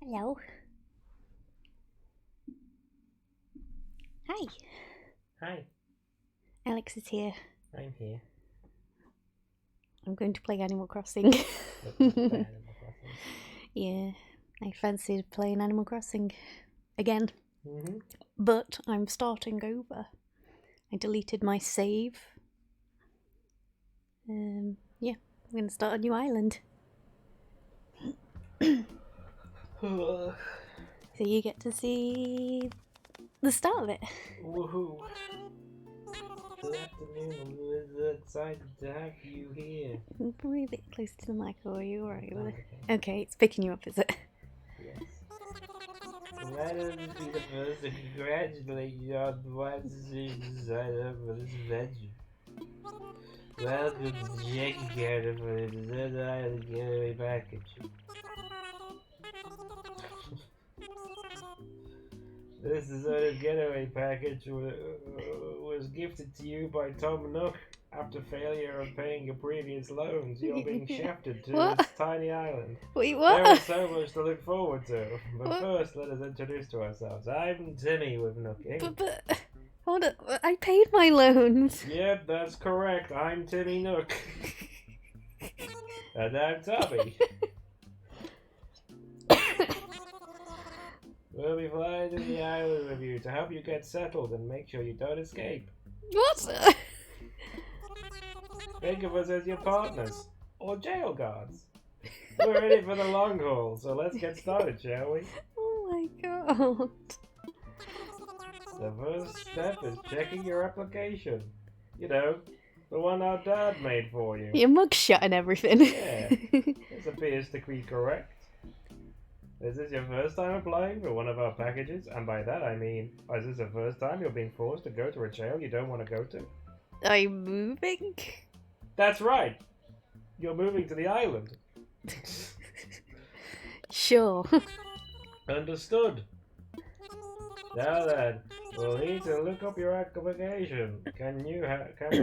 Hello. Hi. Hi, Alex is here. I'm here. I'm going to play Animal Crossing. Animal Crossing. Yeah, I fancied playing Animal Crossing again, Mm-hmm. but I'm starting over. I deleted my save. Yeah, I'm going to start a new island. So you get to see the start of it. Woohoo! Good afternoon. We're excited to have you here. Probably a bit closer to the mic, or are you alright with it? Okay. Okay, it's picking you up, is it? Yes. Let us be the first to congratulate you on what you decided for this adventure. Welcome to the checking counter for the Desert Island Getaway Package. This deserted getaway package was gifted to you by Tom Nook. After failure of paying your previous loans, you're being shafted to What? this tiny island. Wait, There what? is so much to look forward to. But What? first, let us introduce to ourselves. I'm Timmy with Nook Inc. But, hold up, I paid my loans. Yep, that's correct. I'm Timmy Nook. And I'm Tommy. We'll be flying to the island with you to help you get settled and make sure you don't escape. What? Think of us as your partners or jail guards. We're in it for the long haul, so let's get started, shall we? Oh my god. The first step is checking your application. You know, the one our dad made for you. Your mugshot and everything. Yeah, this appears to be correct. Is this your first time applying for one of our packages? And by that I mean, is this the first time you're being forced to go to a jail you don't want to go to? I'm moving? That's right! You're moving to the island. Sure. Understood. Now then, we'll need to look up your application. Can we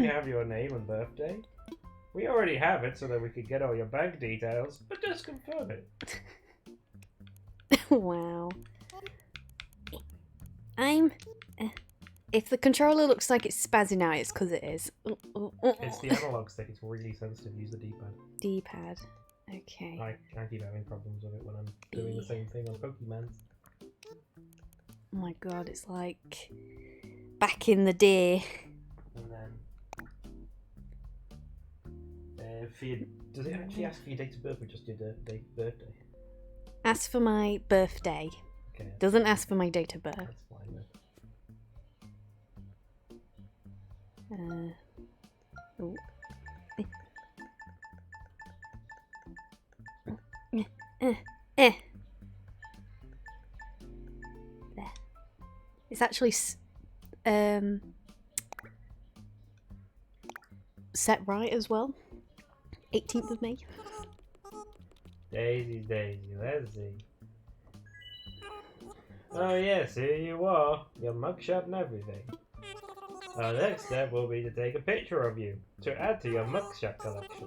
have your name and birthday? We already have it so that we could get all your bank details, but just confirm it. Wow. If the controller looks like it's spazzing out, it's because it is. It's the analog stick, it's really sensitive. Use the D-pad. D-pad. Okay. I keep having problems with it when I'm doing the same thing on Pokemon. Oh my god, it's like back in the day. And then, does it actually ask for your date of birth or just your birthday? Ask for my birthday. Okay. Doesn't ask for my date of birth. That's fine then. Oh. There. It's actually set right as well. 18th of May. Daisy, let's see. Oh yes, here you are. Your mugshot and everything. Our next step will be to take a picture of you to add to your mugshot collection.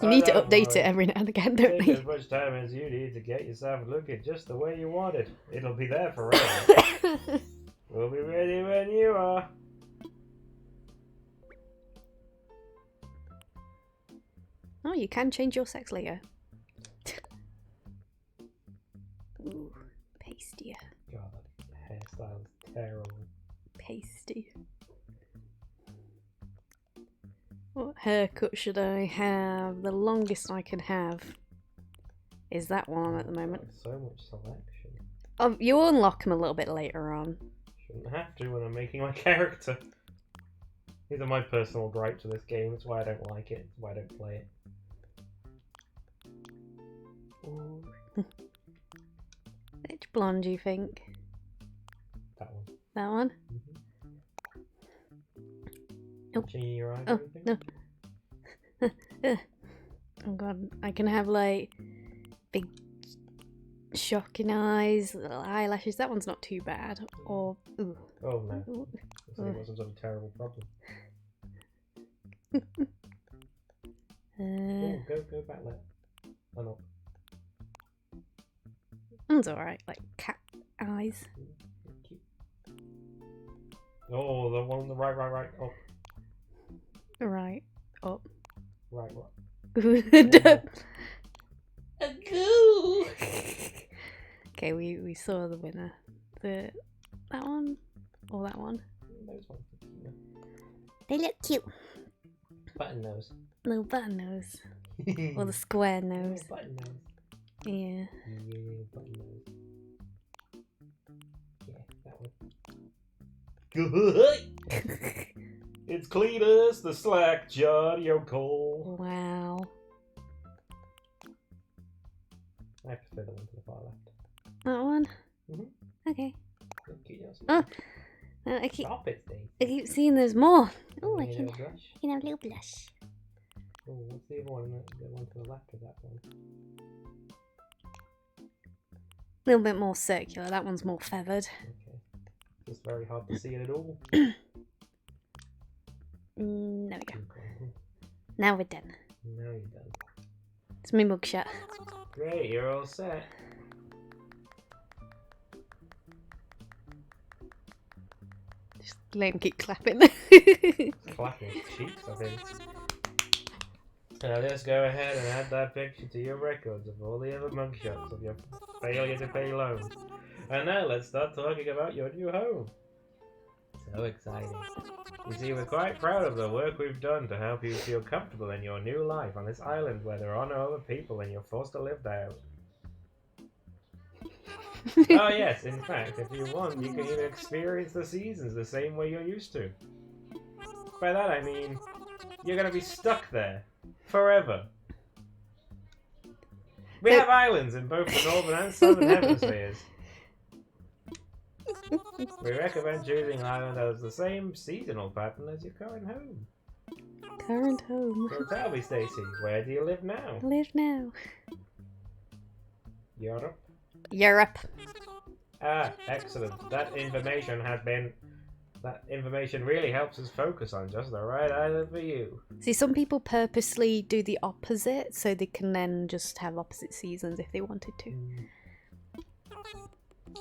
You need to update it every now and again, don't Take you? as much time as you need to get yourself looking just the way you want it. It'll be there forever. We'll be ready when you are. Oh, you can change your sex later. Ooh, pasty. God, that hairstyle is terrible. Pasty. What haircut should I have? The longest I can have is that one at the moment. So much selection. Oh, you unlock them a little bit later on. Shouldn't have to when I'm making my character. These are my personal gripes with this game. It's why I don't like it. It's why I don't play it. Ooh. Which blonde do you think? That one. That one? Mm-hmm. Oh. Changing your eyes Oh, or anything? no. Oh god, I can have like big shocking eyes, little eyelashes. That one's not too bad. Or ooh. Oh no. Ooh. Looks like it was some sort of terrible problem. Go back there. Oh no. one's alright, like cat eyes. Oh, the one on the right. Oh, Right. Up. right. A goo! Okay, we saw the winner. That one? Or that one? Those ones. They look cute. Button nose. Little button nose. Or the square nose. Button nose. Yeah. Yeah, button nose. Yeah, that one. It's Cletus, the slack jawed yokel. Wow. I have to throw that one to the far left. That one? Mhm. Okay. Cute, yes. Oh! I Stop it, Steve. keep seeing there's more. Oh, I Need a can little brush. have a little blush. Oh, what's the other one? The one to the left of that one. A little bit more circular. That one's more feathered. Okay. It's very hard to see it at all. There we go. Now we're done. Now you're done. It's my mugshot. Great, you're all set. Just let him keep clapping. Clapping his cheeks, I think. Now let's go ahead and add that picture to your records of all the other mugshots of your failure to pay loans. And now let's start talking about your new home. So exciting. You see, we're quite proud of the work we've done to help you feel comfortable in your new life on this island where there are no other people and you're forced to live there. Oh yes, in fact, if you want, you can even experience the seasons the same way you're used to. By that I mean, you're gonna be stuck there. Forever. We have islands in both the northern and southern hemispheres. We recommend choosing an island that has the same seasonal pattern as your current home. Current home. So tell me, Stacey, where do you live now? Live now. Europe? Europe. Ah, excellent. That information really helps us focus on just the right island for you. See, some people purposely do the opposite so they can then just have opposite seasons if they wanted to.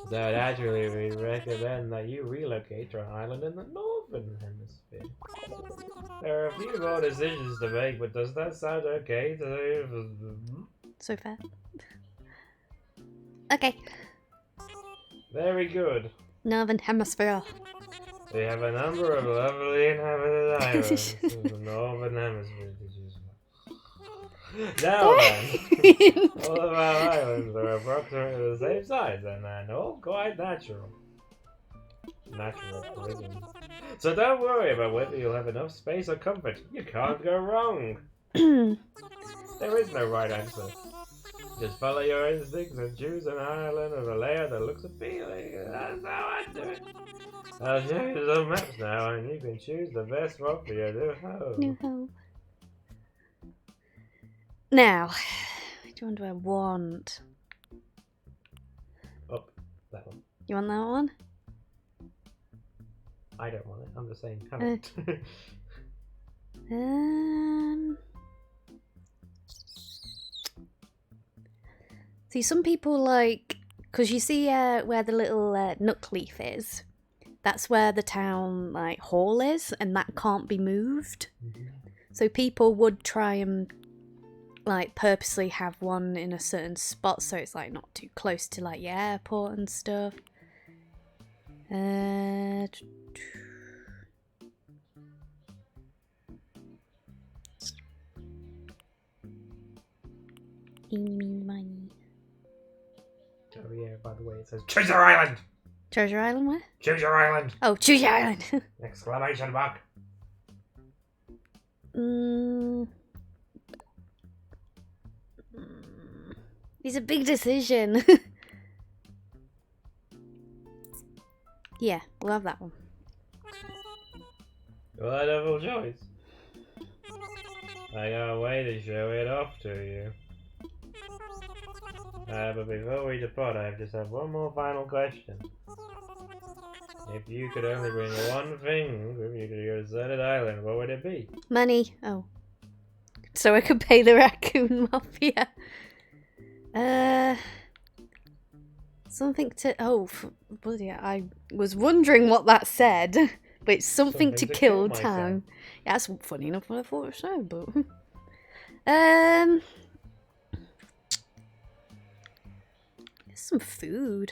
So naturally, we recommend that you relocate to an island in the northern hemisphere. There are a few more decisions to make, but does that sound okay to you? So fair. Okay. Very good. Northern Hemisphere. We have a number of lovely inhabited islands in the northern hemisphere. Now then, all of our islands are approximately the same size and are all quite natural. Natural prisons. So don't worry about whether you'll have enough space or comfort. You can't go wrong. There is no right answer. Just follow your instincts and choose an island with a layout that looks appealing. That's how I do it. I'll show you some maps now, and you can choose the best spot for your new home. New home. Now, which one do I want? Oh, that one. You want that one? I don't want it. I'm just saying, have it. See, some people like, because you see where the little nook leaf is, that's where the town like hall is, and that can't be moved. So people would try and like purposely have one in a certain spot so it's like not too close to like your airport and stuff. Eeny, meeny, miny. Oh yeah, by the way, it says choose your island! Treasure Island where? Choose your island! Oh, choose your island! Exclamation mark! It's a big decision. Yeah, we'll have that one. Wonderful choice. I got a way to show it off to you. But before we depart, I just have one more final question. If you could only bring one thing with you to your deserted island, what would it be? Money. Oh. So I could pay the raccoon mafia. Something to... Oh, bloody hell, I was wondering what that said. But it's something to kill time. Yeah, that's funny enough what I thought it said, but... Some food.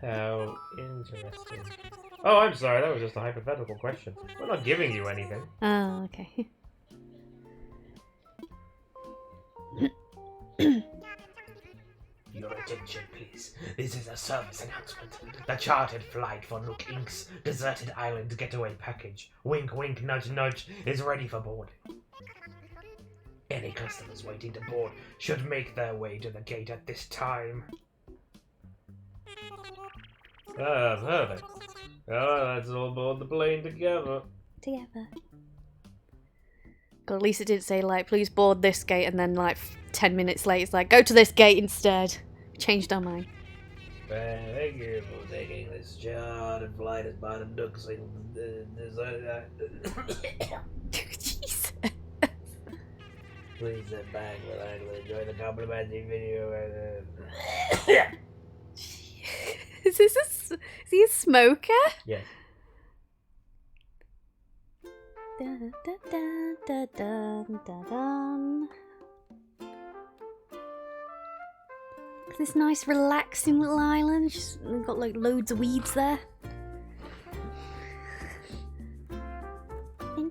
How interesting. Oh, I'm sorry, that was just a hypothetical question. We're not giving you anything. Oh, okay. Your attention, please. This is a service announcement. The chartered flight for Nook Inc.'s deserted island getaway package, wink wink nudge nudge, is ready for boarding. Any customers waiting to board should make their way to the gate at this time. Ah, perfect. Oh, let's all board the plane together. God, at least it didn't say, like, please board this gate, and then, like, 10 minutes later, it's like, go to this gate instead. Changed our mind. Thank you for taking this chartered flight as part of Nook's Jesus. Please sit back, relax, and enjoy the complimentary video. Is he a smoker? Yes. Dun, dun, dun, dun, dun, dun, dun. This nice relaxing little island. We've got like loads of weeds there.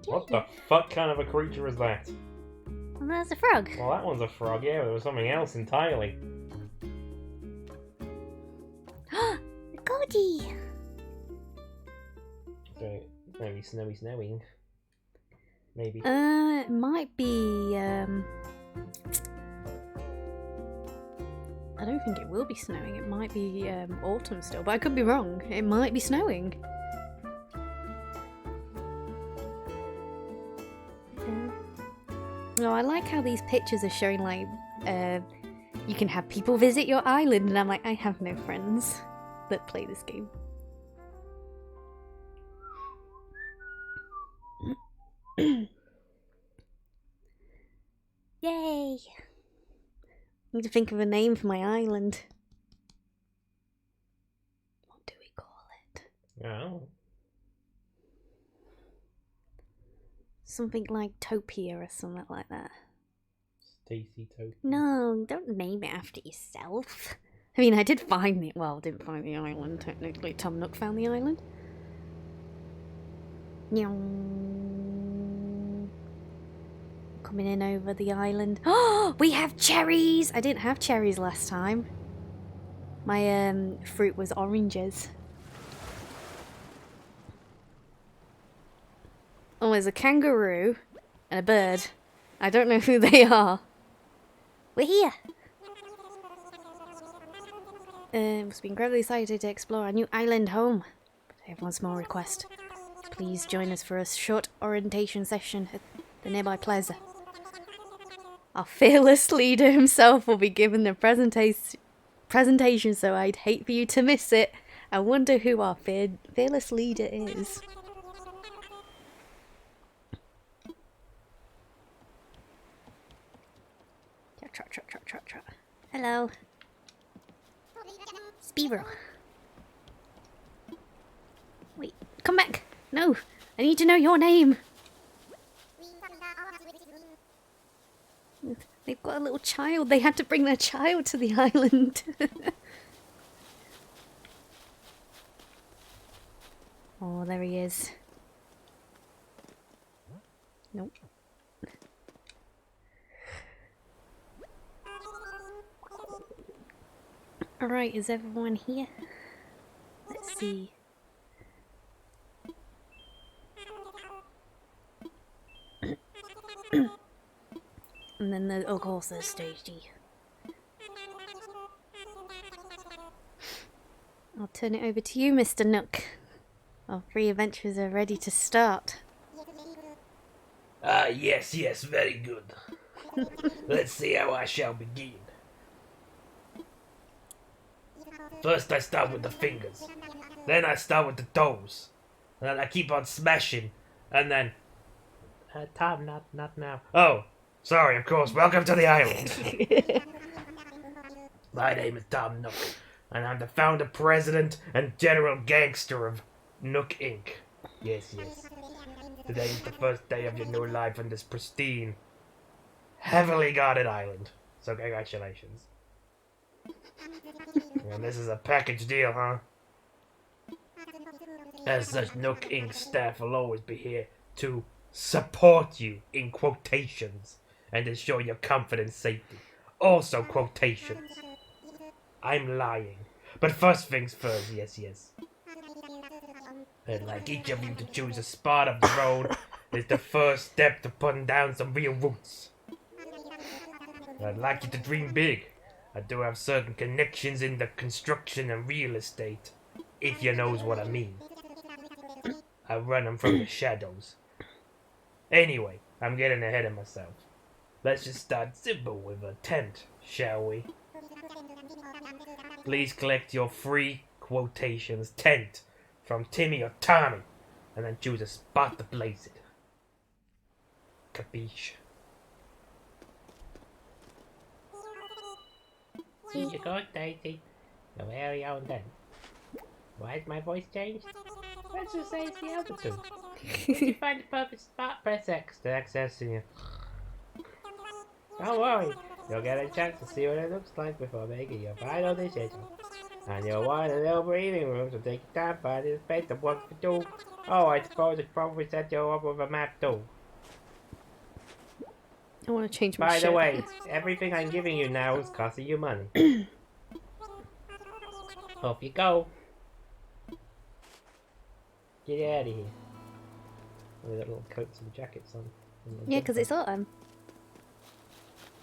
What the fuck kind of a creature is that? And there's a frog. Well, that one's a frog, yeah, but there was something else entirely. A goatee. So, maybe snowing. Maybe. It might be, I don't think it will be snowing. It might be, autumn still, but I could be wrong. It might be snowing. No, I like how these pictures are showing, like, you can have people visit your island, and I'm like, I have no friends that play this game. Yay! Need to think of a name for my island. What do we call it? Oh. Something like Topia or something like that. Stacy Topia. No, don't name it after yourself. I mean, I did find it. Well, I didn't find the island, technically. Tom Nook found the island. Coming in over the island. Oh, we have cherries! I didn't have cherries last time. My fruit was oranges. Oh, there's a kangaroo and a bird. I don't know who they are. We're here! Must be incredibly excited to explore our new island home. But I have one small request. Please join us for a short orientation session at the nearby plaza. Our fearless leader himself will be given the presentation, so I'd hate for you to miss it. I wonder who our fearless leader is. Trot. Hello. Speaver. Wait, come back. No, I need to know your name. They've got a little child. They had to bring their child to the island. Oh, there he is. Nope. Alright, is everyone here? Let's see. And then, of course, there's stage D. I'll turn it over to you, Mr. Nook. Our 3 adventures are ready to start. Ah, yes, very good. Let's see how I shall begin. First I start with the fingers, then I start with the toes, and then I keep on smashing, and then... Tom, not now. Oh, sorry, of course, welcome to the island. My name is Tom Nook, and I'm the founder, president, and general gangster of Nook Inc. Yes. Today is the first day of your new life on this pristine, heavily guarded island. So congratulations. And this is a package deal, huh? As such, Nook Inc. staff will always be here to support you, in quotations, and ensure your comfort and safety. Also quotations. I'm lying. But first things first, yes. I'd like each of you to choose a spot of the road is the first step to putting down some real roots. I'd like you to dream big. I do have certain connections in the construction and real estate, if you knows what I mean. I run them from the shadows. Anyway, I'm getting ahead of myself. Let's just start simple with a tent, shall we? Please collect your free quotations tent from Timmy or Tommy, and then choose a spot to place it. Capiche? Here you go, Daisy. Your very own tent. Why has my voice changed? Let's just say it's the altitude. If you find the perfect spot, press X to access you. Don't worry, you'll get a chance to see what it looks like before making your final decision. And you'll want a little breathing room, so take your time finding the space that works for you. Oh, I suppose it's probably set you up with a map too. I want to change my By shirt. the way, everything I'm giving you now is costing you money. Off you go. Get out of here. With got little coats and jackets on. Yeah, because it's autumn.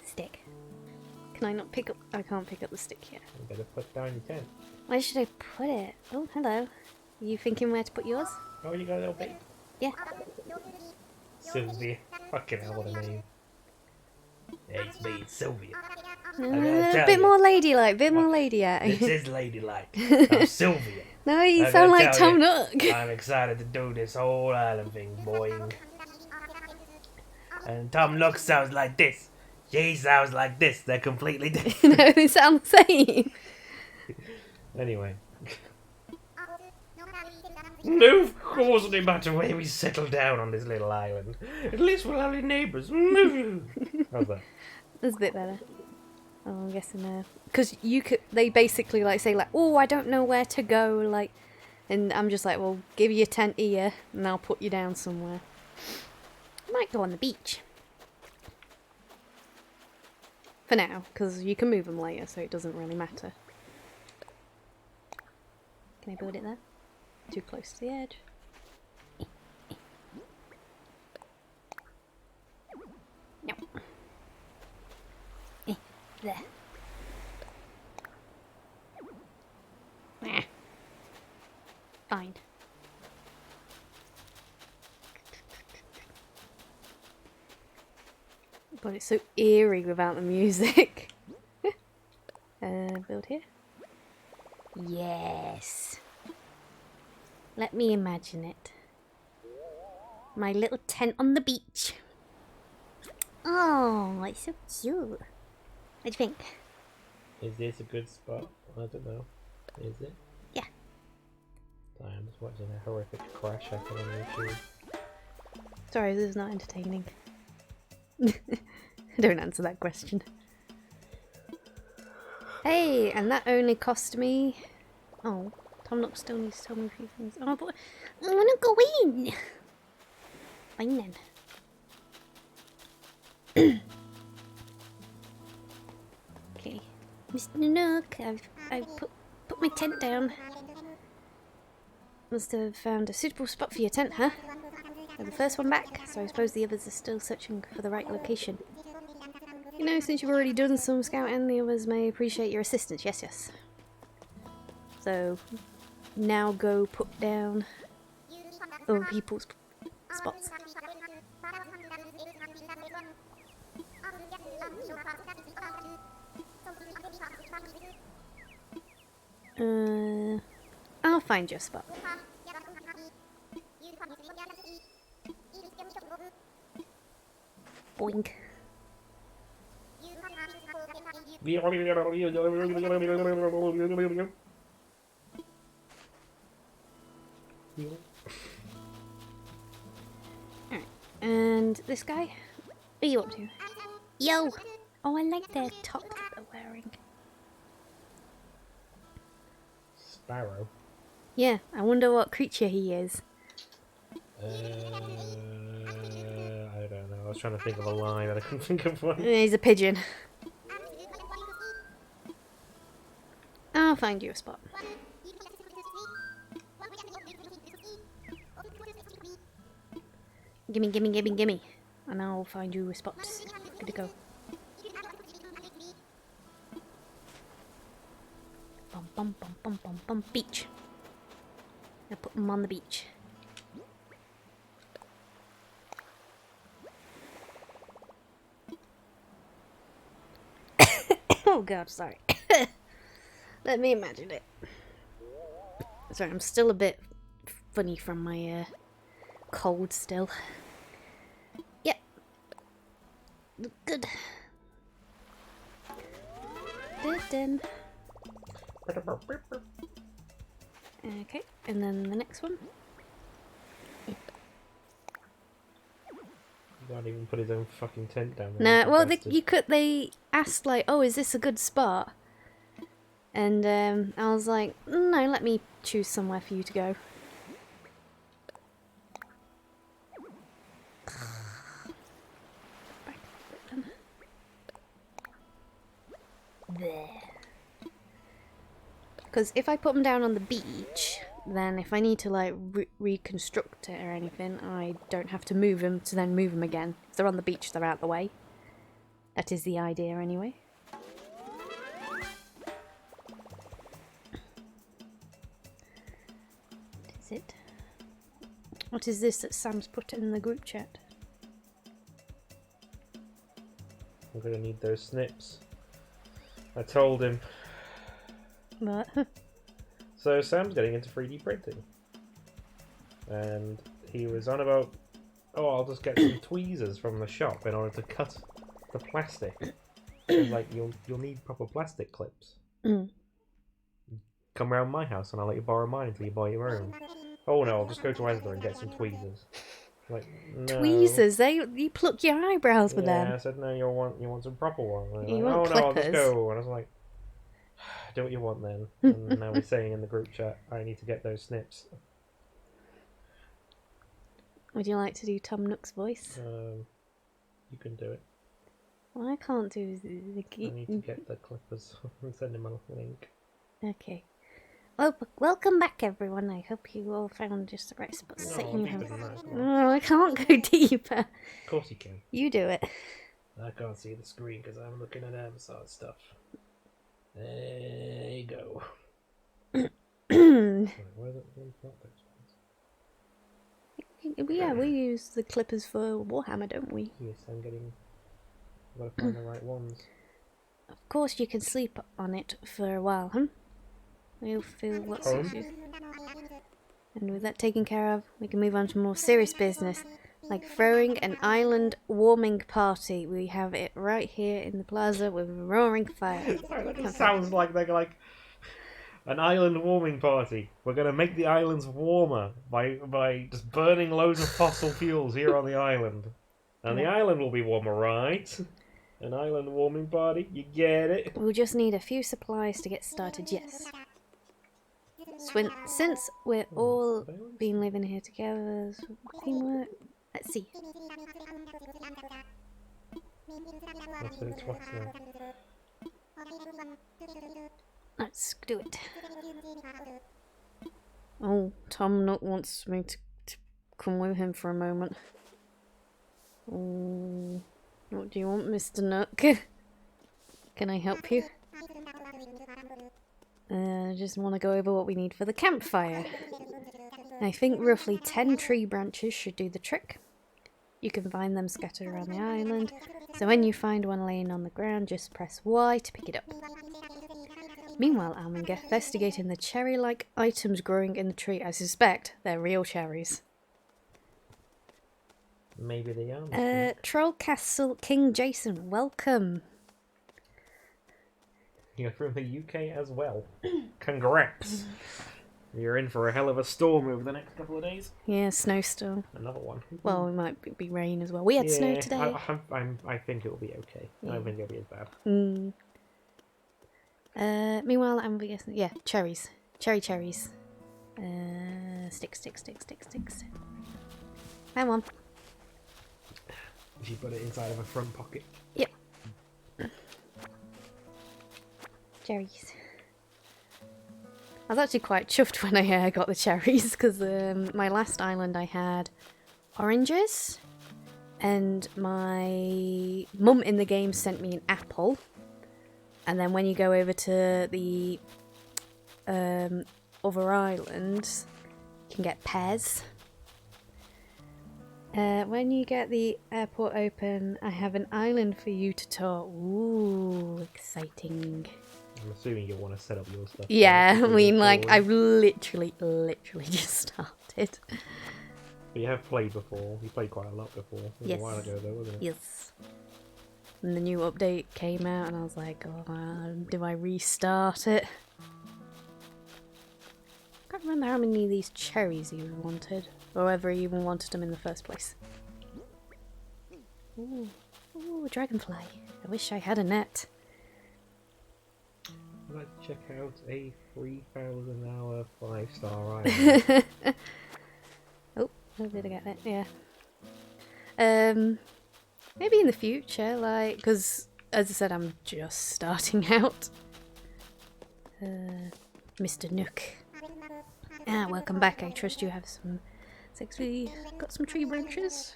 Stick. Can I not pick up? I can't pick up the stick yet. You better put down your tent. Where should I put it? Oh, hello. Are you thinking where to put yours? Oh, you got a little bit. Yeah. Sylvia. Fucking hell, what a name. Yeah, it's me, it's Sylvia. A bit more ladylike, This is ladylike. I'm Sylvia. No, you I sound gotta like tell Tom you, Nook. I'm excited to do this whole island thing, boing. And Tom Nook sounds like this. She sounds like this. They're completely different. No, they sound the same. Anyway. No, of course it doesn't matter where we settle down on this little island. At least we'll have neighbours. How's that? That's a bit better. Oh, I'm guessing because you could. They basically like say like, oh, I don't know where to go, like, and I'm just like, well, give you a tent here, and I'll put you down somewhere. Might go on the beach. For now, because you can move them later, so it doesn't really matter. Can I build it there? Too close to the edge. No. There. Ah. Fine. God, it's so eerie without the music. Build here. Yes. Let me imagine it. My little tent on the beach. Oh, it's so cute. What do you think? Is this a good spot? I don't know. Is it? Yeah. I'm just watching a horrific crash happen on YouTube. Sorry, this is not entertaining. Don't answer that question. Hey, and that only cost me... Oh, Tom Nook still needs to tell me a few things. Oh, but I want to go in. Fine then. Okay, Mr. Nook, I've put my tent down. Must have found a suitable spot for your tent, huh? You're the first one back, so I suppose the others are still searching for the right location. You know, since you've already done some scouting, the others may appreciate your assistance. Yes. So, now go put down other people's spots. I'll find your spot. Boink. Alright. And this guy? What are you up to? Yo! Oh, I like the top that they're wearing. Sparrow. Yeah, I wonder what creature he is. I don't know. I was trying to think of a line and I couldn't think of one. He's a pigeon. I'll find you a spot. Gimme, gimme, gimme, gimme. And I'll find you a spot. Good to go. Bum, bum, bum, bum, bum, bum. Beach. I'll put them on the beach. Oh god, sorry. Let me imagine it. Sorry, I'm still a bit funny from my cold still. Yep. Good. Dun. Okay, and then the next one. He can't even put his own fucking tent down there. No, well, they asked like, oh, is this a good spot? And I was like, no, let me choose somewhere for you to go. There. Because if I put them down on the beach, then if I need to like reconstruct it or anything, I don't have to move them to then move them again. If they're on the beach, they're out the way. That is the idea anyway. What is it? What is this that Sam's put in the group chat? I'm gonna need those snips. I told him. What? So Sam's getting into 3D printing. And he was on about, oh, I'll just get some tweezers from the shop in order to cut the plastic. I was like, you'll need proper plastic clips. Mm. Come round my house and I'll let you borrow mine until you buy your own. Oh no, I'll just go to Asda and get some tweezers. Like, no. Tweezers? You pluck your eyebrows with Yeah, them. I said, no, you want some proper one. And You like, want oh no, I'll just clippers. go. And I was like, do what you want then. And now we're saying in the group chat, I need to get those snips. Would you like to do Tom Nook's voice? You can do it. Well, I can't do the I need to get the clippers and send him a link. Okay. Well, welcome back, everyone. I hope you all found just the right spot to No, sit in your deeper house. than that, come on. No, I can't go deeper. Of course you can. You do it. I can't see the screen because I'm looking at Amazon stuff. There you go. Right, where's it? Yeah, we use the clippers for Warhammer, don't we? Yes, I'm getting. I've got to find the right ones. Of course, you can sleep on it for a while, huh? You'll feel what suits you. And with that taken care of, we can move on to more serious business, like throwing an island warming party. We have it right here in the plaza with a roaring fire. That sounds like they're like an island warming party. We're gonna make the islands warmer by just burning loads of fossil fuels here on the island, and the island will be warmer, right? An island warming party, you get it? We'll just need a few supplies to get started, yes. Since we're all been living here together, teamwork. Let's see. That's it twice now. Let's do it. Oh, Tom Nook wants me to come with him for a moment. Oh, what do you want, Mr. Nook? Can I help you? I just want to go over what we need for the campfire. I think roughly 10 tree branches should do the trick. You can find them scattered around the island, so when you find one laying on the ground, just press Y to pick it up. Meanwhile, I'm investigating the cherry-like items growing in the tree. I suspect they're real cherries. Maybe they are. Troll Castle King Jason, welcome. You're from the UK as well. Congrats. You're in for a hell of a storm over the next couple of days. Yeah, snowstorm. Another one. Well, it might be rain as well. We had snow today. I think it'll be okay. I don't think it'll be as bad. Meanwhile, I'm guessing, yeah, cherries. Cherries. Sticks. Come on. She put it inside of a front pocket. Yep. Cherries. I was actually quite chuffed when I got the cherries, because my last island I had oranges, and my mum in the game sent me an apple, and then when you go over to the other islands, you can get pears. When you get the airport open, I have an island for you to tour. Ooh, exciting. I'm assuming you'll want to set up your stuff. Yeah, I mean, like, I've literally just started. But you have played before. You played quite a lot before. It was a while ago, though, wasn't it? Yes. And the new update came out, and I was like, oh, do I restart it? I can't remember how many of these cherries you wanted, or whether you even wanted them in the first place. Ooh, dragonfly. I wish I had a net. Let's check out a 3,000 hour 5-star island. Oh, did I get it? Yeah. Maybe in the future, like, because as I said, I'm just starting out. Mr. Nook. Welcome back. I trust you have some sexy. Got some tree branches.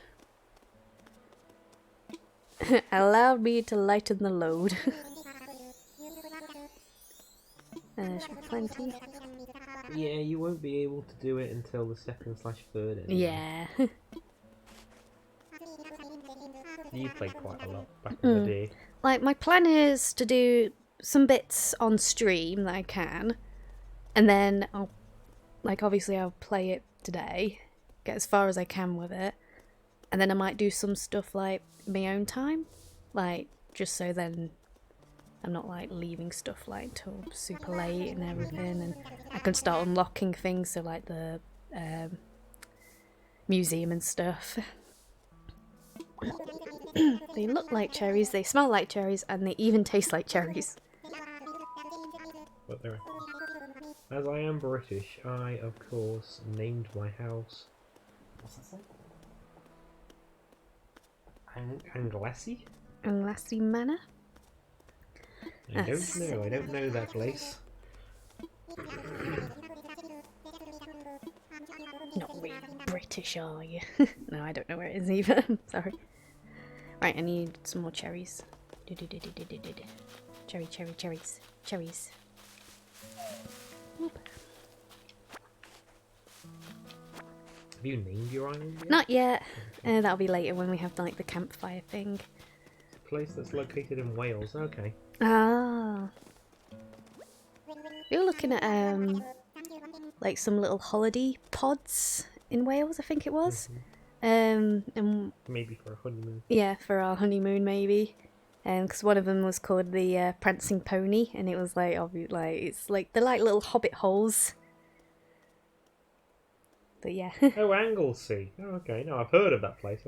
Allowed me to lighten the load. Plenty. Yeah, you won't be able to do it until the 2nd/3rd. Anyway. Yeah. You played quite a lot back in the day. Like, my plan is to do some bits on stream that I can, and then I'll, like, obviously I'll play it today, get as far as I can with it, and then I might do some stuff, like, in my own time, like, just so then I'm not, like, leaving stuff, like, till super late and everything, and I can start unlocking things, so, like, the museum and stuff. They look like cherries, they smell like cherries, and they even taste like cherries. But there, as I am British, I, of course, named my house... What's that say? Anglesey? Anglesey Manor? I don't know that place. Not really British, are you? No, I don't know where it is either. Sorry. Right, I need some more cherries. Cherries. Oop. Have you named your island yet? Not yet. That'll be later when we have, like, the campfire thing. A place that's located in Wales, okay. Ah. We were looking at, like, some little holiday pods in Wales, I think it was. And maybe for a honeymoon. yeah, for our honeymoon, maybe. Because one of them was called the Prancing Pony, and it was like, it's like they're like little hobbit holes. But yeah. Oh, Anglesey. Oh, okay. No, I've heard of that place.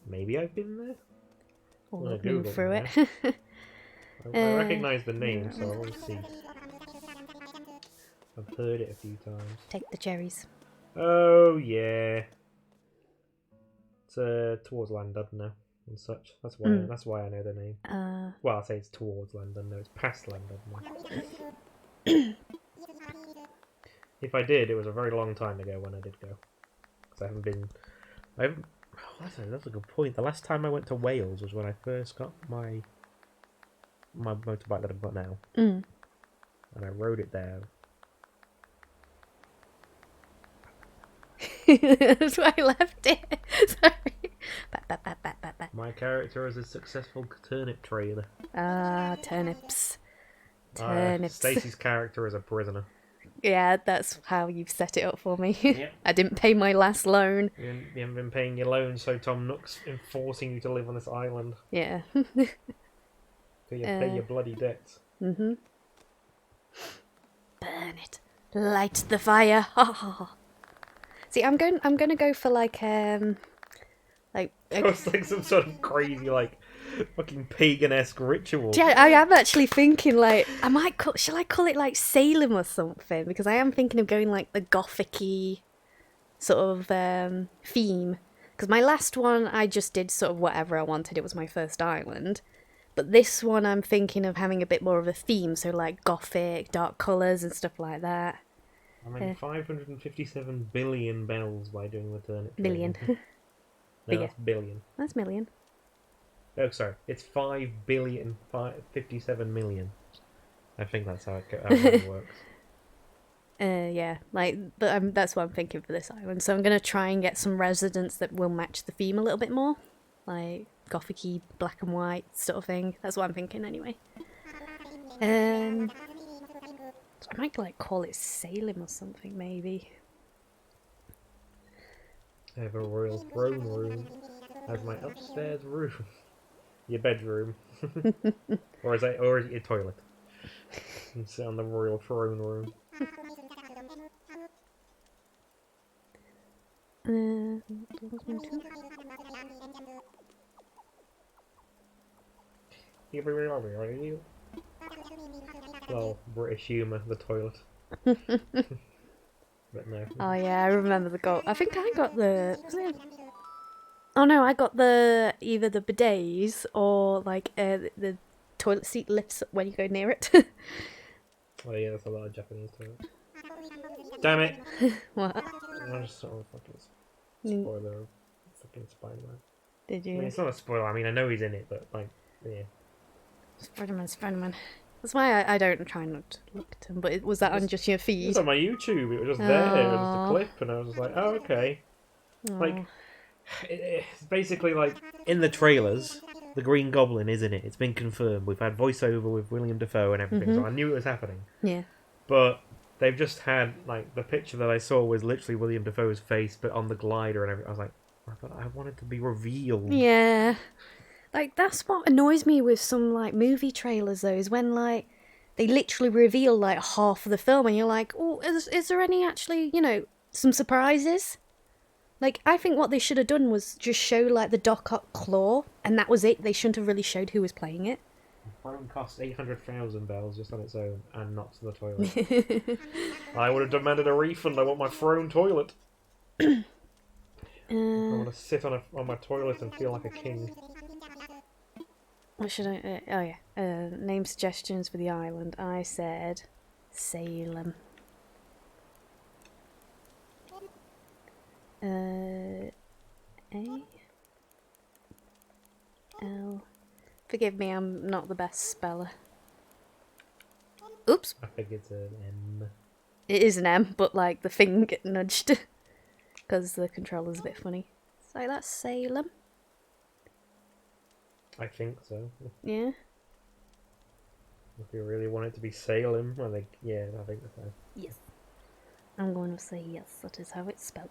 Maybe I've been there. Or move through it. I recognise the name, so I'll see. I've heard it a few times. Take the cherries. Oh yeah. It's towards London now and such. That's why I know the name. Well, I'll say it's towards London. No, it's past London now. If I did, it was a very long time ago when I did go. Because I haven't been. That's a good point. The last time I went to Wales was when I first got my motorbike that I've got now, and I rode it there. That's why I left it. Sorry. My character is a successful turnip trader. Turnips. Stacey's character is a prisoner. Yeah, that's how you've set it up for me. Yep. I didn't pay my last loan. You haven't been paying your loan, so Tom Nook's enforcing you to live on this island. Yeah. So you pay your bloody debts. Mm-hmm. Burn it. Light the fire. See, I'm gonna go for like It was like some sort of crazy, like, fucking pagan-esque ritual. yeah, I am actually thinking like shall I call it like Salem or something? Because I am thinking of going like the gothic-y sort of theme. Because my last one I just did sort of whatever I wanted. It was my first island. But this one I'm thinking of having a bit more of a theme, so like gothic, dark colours and stuff like that. I mean, 557 billion bells by doing the turnip. Million. No, that's billion. That's million. Oh, sorry. It's 57 million. I think that's how it works. Yeah, like that's what I'm thinking for this island. So I'm gonna try and get some residents that will match the theme a little bit more, like gothic-y, black and white sort of thing. That's what I'm thinking anyway. I might like call it Salem or something maybe. I have a royal throne room as my upstairs room. Your bedroom. or is it your toilet? And sit on the royal throne room. Well, British humour, the toilet. But no. Oh yeah, I remember the goal. I think I got the. Oh no, I got the either the bidets or like the toilet seat lifts when you go near it. Oh yeah, there's a lot of Japanese toilets. Damn it! What? I just saw a fucking spoiler of fucking Spider-Man. Did you? I mean, it's not a spoiler. I mean, I know he's in it, but like, yeah. Spider-Man. That's why I don't try not to look at him. But was that on just your feed? It was on my YouTube. It was just there. It was just a clip, and I was just like, oh, okay. Like, it's basically like in the trailers, the Green Goblin is in it. It's been confirmed. We've had voiceover with William Dafoe and everything, so I knew it was happening. Yeah. But they've just had like the picture that I saw was literally William Dafoe's face, but on the glider and everything. I was like, I want it to be revealed. Yeah. Like, that's what annoys me with some, like, movie trailers, though, is when, like, they literally reveal, like, half of the film, and you're like, oh, is there any, actually, you know, some surprises? Like, I think what they should have done was just show, like, the Doc Ock claw, and that was it. They shouldn't have really showed who was playing it. The throne costs 800,000 bells just on its own, and not to the toilet. I would have demanded a refund. I want my throne toilet. I want to sit on my toilet and feel like a king. What should I... oh, yeah. Name suggestions for the island. I said Salem. A... L... Forgive me, I'm not the best speller. Oops. I think it's an M. It is an M, but, like, the thing nudged. Because the controller's a bit funny. So that's Salem. I think so. Yeah. If you really want it to be Salem, I think so. Yes. I'm going to say yes, that is how it's spelled.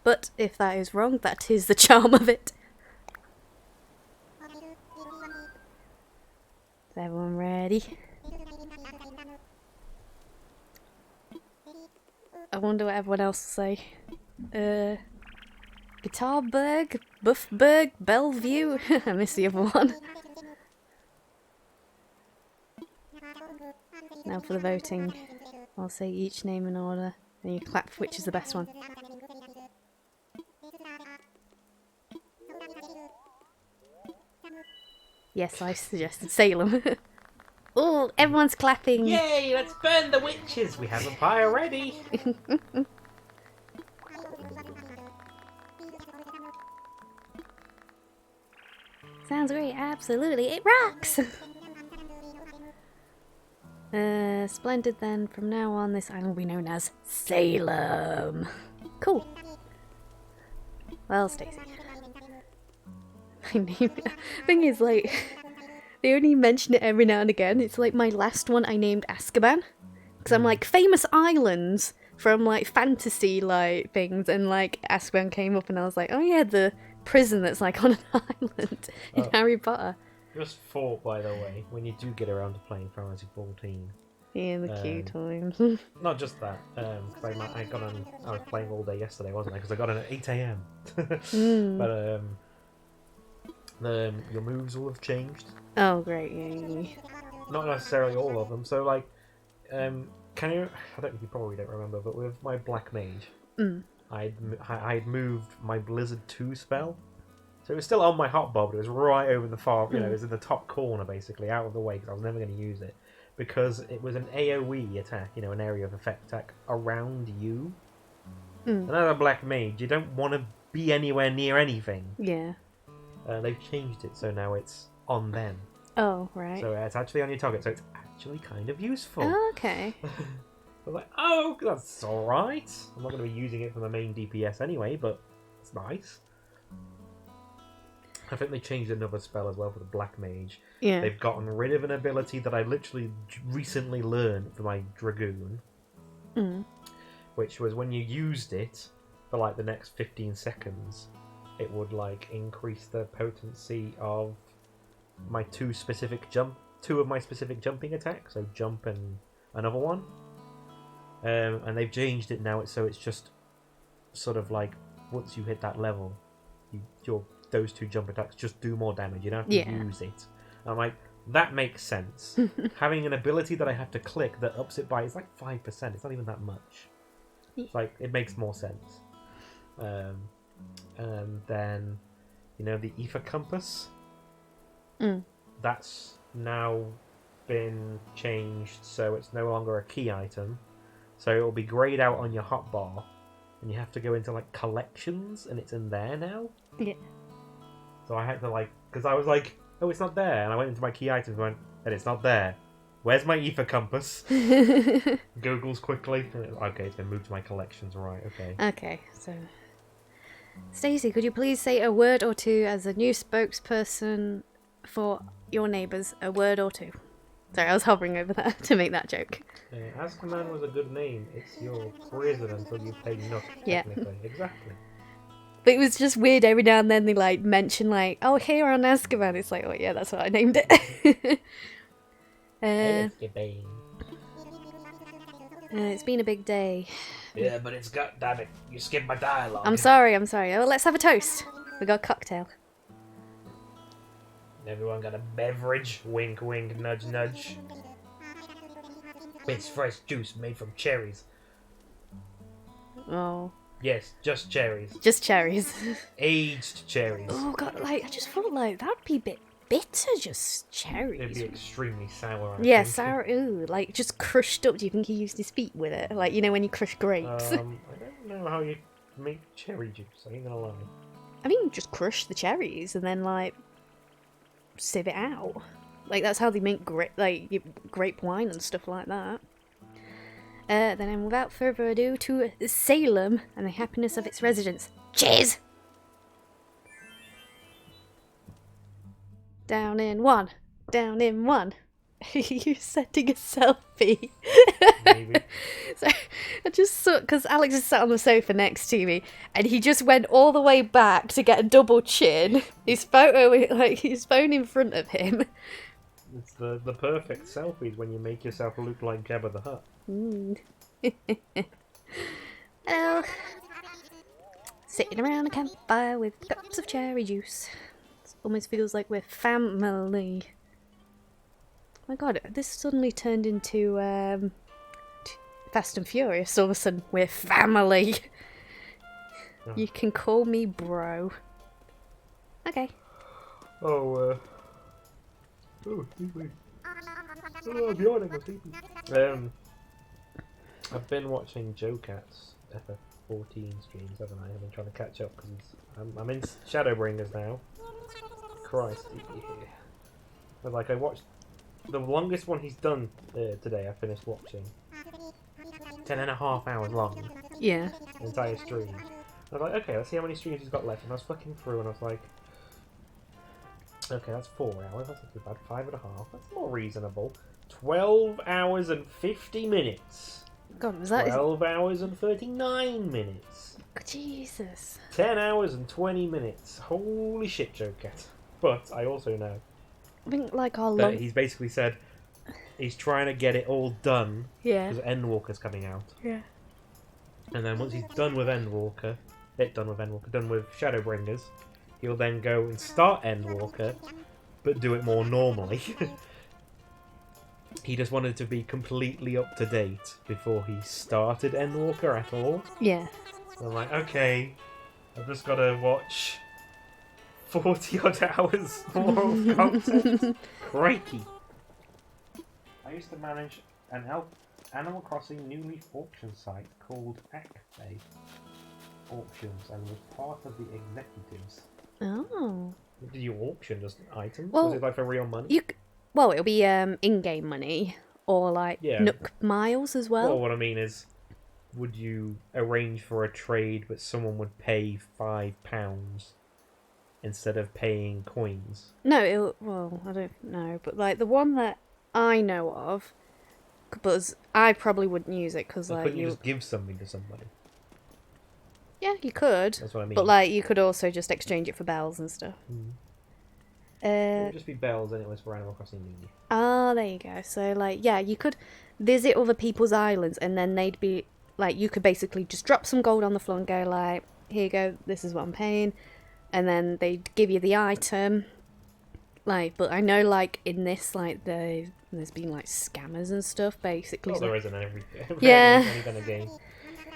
But if that is wrong, that is the charm of it. Is everyone ready? I wonder what everyone else will say. Guitarburg, Buffburg, Bellevue. I missed the other one. Now for the voting. I'll say each name in order, and you clap for which is the best one. Yes, I suggested Salem. Oh, everyone's clapping. Yay, let's burn the witches! We have a pyre ready! Sounds great, absolutely. It rocks! Splendid then. From now on, this island will be known as Salem. Cool. Well, Stacey. My name... thing is, like... they only mention it every now and again. It's like my last one I named Azkaban. Because I'm like, famous islands from, like, fantasy, like, things. And, like, Azkaban came up and I was like, oh yeah, the prison that's, like, on an island in Harry Potter. Just thought, by the way, when you do get around to playing Final Fantasy 14, Yeah, the queue times. not just that, because I was playing all day yesterday, wasn't I? Because I got in at 8 a.m. But your moves will have changed. Oh, great, yay. Not necessarily all of them. So, like, can you? I don't. You probably don't remember, but with my Black Mage, I'd moved my Blizzard 2 spell. So it was still on my hotbar, but it was right over the far. You know, it was in the top corner, basically, out of the way, because I was never going to use it. Because it was an AoE attack, you know, an area of effect attack around you. And as a Black Mage, you don't want to be anywhere near anything. Yeah. They've changed it, so now it's on them. Oh, right. So it's actually on your target, so it's actually kind of useful. Oh, okay. I was like, oh, that's alright. I'm not going to be using it for my main DPS anyway, but it's nice. I think they changed another spell as well for the Black Mage. Yeah. They've gotten rid of an ability that I literally recently learned for my Dragoon. Which was when you used it for like the next 15 seconds, it would like increase the potency of my two of my specific jumping attacks, so jump and another one. And they've changed it now, so it's just sort of like once you hit that level, those two jump attacks just do more damage. You don't have to use it. And I'm like, that makes sense. Having an ability that I have to click that ups it by, it's like 5%. It's not even that much. It's like, it makes more sense. And then, you know, the Ether Compass? That's now been changed, so it's no longer a key item. So it will be grayed out on your hotbar, and you have to go into, like, collections, and it's in there now? Yeah. So I had to, like, because I was like, oh, it's not there. And I went into my key items and went, and it's not there. Where's my Ether Compass? Googles quickly. Okay, it's been moved to my collections. Right, okay. Okay, so... Stacey, could you please say a word or two as a new spokesperson for your neighbours? A word or two. Sorry, I was hovering over that to make that joke. Azkaban was a good name. It's your prison until you pay Nook, technically. Exactly. But it was just weird every now and then they like mention like, oh, here on Azkaban. It's like, oh yeah, that's what I named it. It's been a big day. Yeah, but it's got, damn it, you skipped my dialogue. I'm sorry. Oh, let's have a toast. We got a cocktail. Everyone got a beverage. Wink, wink, nudge, nudge. It's fresh juice made from cherries. Oh. Yes, just cherries. Just cherries. Aged cherries. Oh god, like I just felt like that'd be a bit bitter, just cherries. It'd be extremely sour. I yeah, think. sour. Ooh, like just crushed up. Do you think he used his feet with it? Like, you know when you crush grapes. I don't know how you make cherry juice. I ain't gonna lie. I mean, just crush the cherries and then like sieve it out. Like that's how they make grape wine and stuff like that. Then without further ado, to Salem and the happiness of its residents. Cheers! Down in one. You're setting a selfie. Maybe. So I just saw, because Alex is sat on the sofa next to me, and he just went all the way back to get a double chin. His phone in front of him. It's the perfect selfies when you make yourself look like Jabba the Hutt. Hello. Sitting around a campfire with cups of cherry juice. It almost feels like we're family. Oh my god, this suddenly turned into Fast and Furious. All of a sudden, we're family. Oh. You can call me bro. Okay. Oh, excuse me. Oh, I'm yawning, I'm sleepy. I've been watching Joe Cat's FF14 streams, haven't I? I've been trying to catch up because I'm in Shadowbringers now. Christ. But like, I watched the longest one he's done today. I finished watching 10.5 hours long. Yeah. Entire stream. I was like, okay, let's see how many streams he's got left. And I was flicking through, and I was like, okay, that's 4 hours. That's not too bad. 5.5. That's more reasonable. 12 hours and 50 minutes. God, was that? 12 hours and 39 minutes. Jesus. 10 hours and 20 minutes. Holy shit, Joe Cat. But I also know I think like our But he's basically said he's trying to get it all done Yeah. because Endwalker's coming out. Yeah. And then once he's done with Endwalker, done with Shadowbringers, he'll then go and start Endwalker, but do it more normally. He just wanted to be completely up to date before he started Endwalker at all. Yeah. So I'm like, okay, I've just got to watch 40 odd hours more of content. Crikey. I used to manage an Animal Crossing New Leaf auction site called Akbay Auctions and was part of the executives. Oh. Did you auction just items? Well, was it like for real money? Well, it'll be in-game money or like Nook miles as well. Well, what I mean is, would you arrange for a trade but someone would pay £5 instead of paying coins? No, I don't know, but like the one that I know of, because I probably wouldn't use it because like couldn't you just give something to somebody? Yeah, you could. That's what I mean. But like you could also just exchange it for bells and stuff. It would just be bells and it was for Animal Crossing New Leaf. Ah, there you go. So like, yeah, you could visit other people's islands and then they'd be like, you could basically just drop some gold on the floor and go like, here you go, this is what I'm paying, and then they'd give you the item. Like, but I know like in this like there's been like scammers and stuff basically. Well, there isn't every Yeah. any kind of game.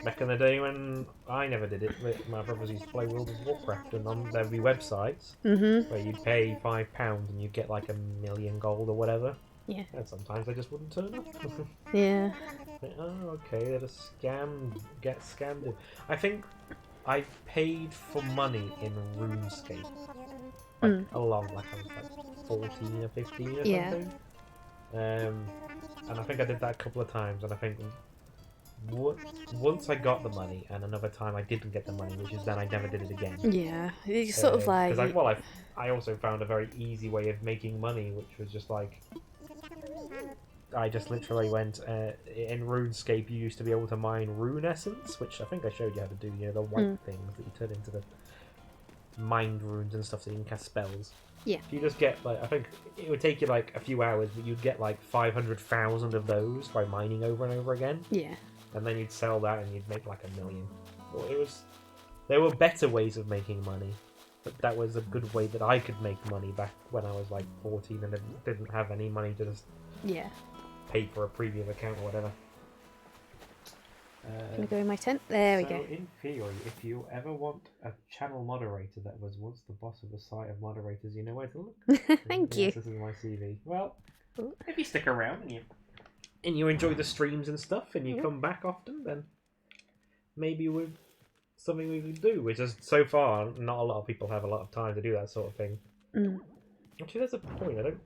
Back in the day when I never did it, my brothers used to play World of Warcraft, and there'd be websites where you'd pay £5 and you'd get like 1,000,000 gold or whatever. Yeah. And sometimes they just wouldn't turn up. Yeah. Oh, okay, they're just get scammed. I think I paid for money in RuneScape. Like a lot, like I was like 14 or 15 or something. And I think I did that a couple of times, and I think once I got the money, and another time I didn't get the money, which is then I never did it again. Yeah, it's sort of like... Because I also found a very easy way of making money, which was just like... I just literally went... in RuneScape, you used to be able to mine rune essence, which I think I showed you how to do, you know, the white things that you turn into the mined runes and stuff so you can cast spells. Yeah. If you just get, like, I think it would take you like a few hours, but you'd get like 500,000 of those by mining over and over again. Yeah. And then you'd sell that and you'd make like 1,000,000. Well, there were better ways of making money, but that was a good way that I could make money back when I was like 14 and didn't have any money to just pay for a premium account or whatever. Can I go in my tent? There we go. In theory, if you ever want a channel moderator that was once the boss of a site of moderators, you know where to look. Thank you. This is my CV. Well, if you stick around and you enjoy the streams and stuff, and you come back often, then maybe something we could do. Which is, so far, not a lot of people have a lot of time to do that sort of thing. Actually, there's a point. I don't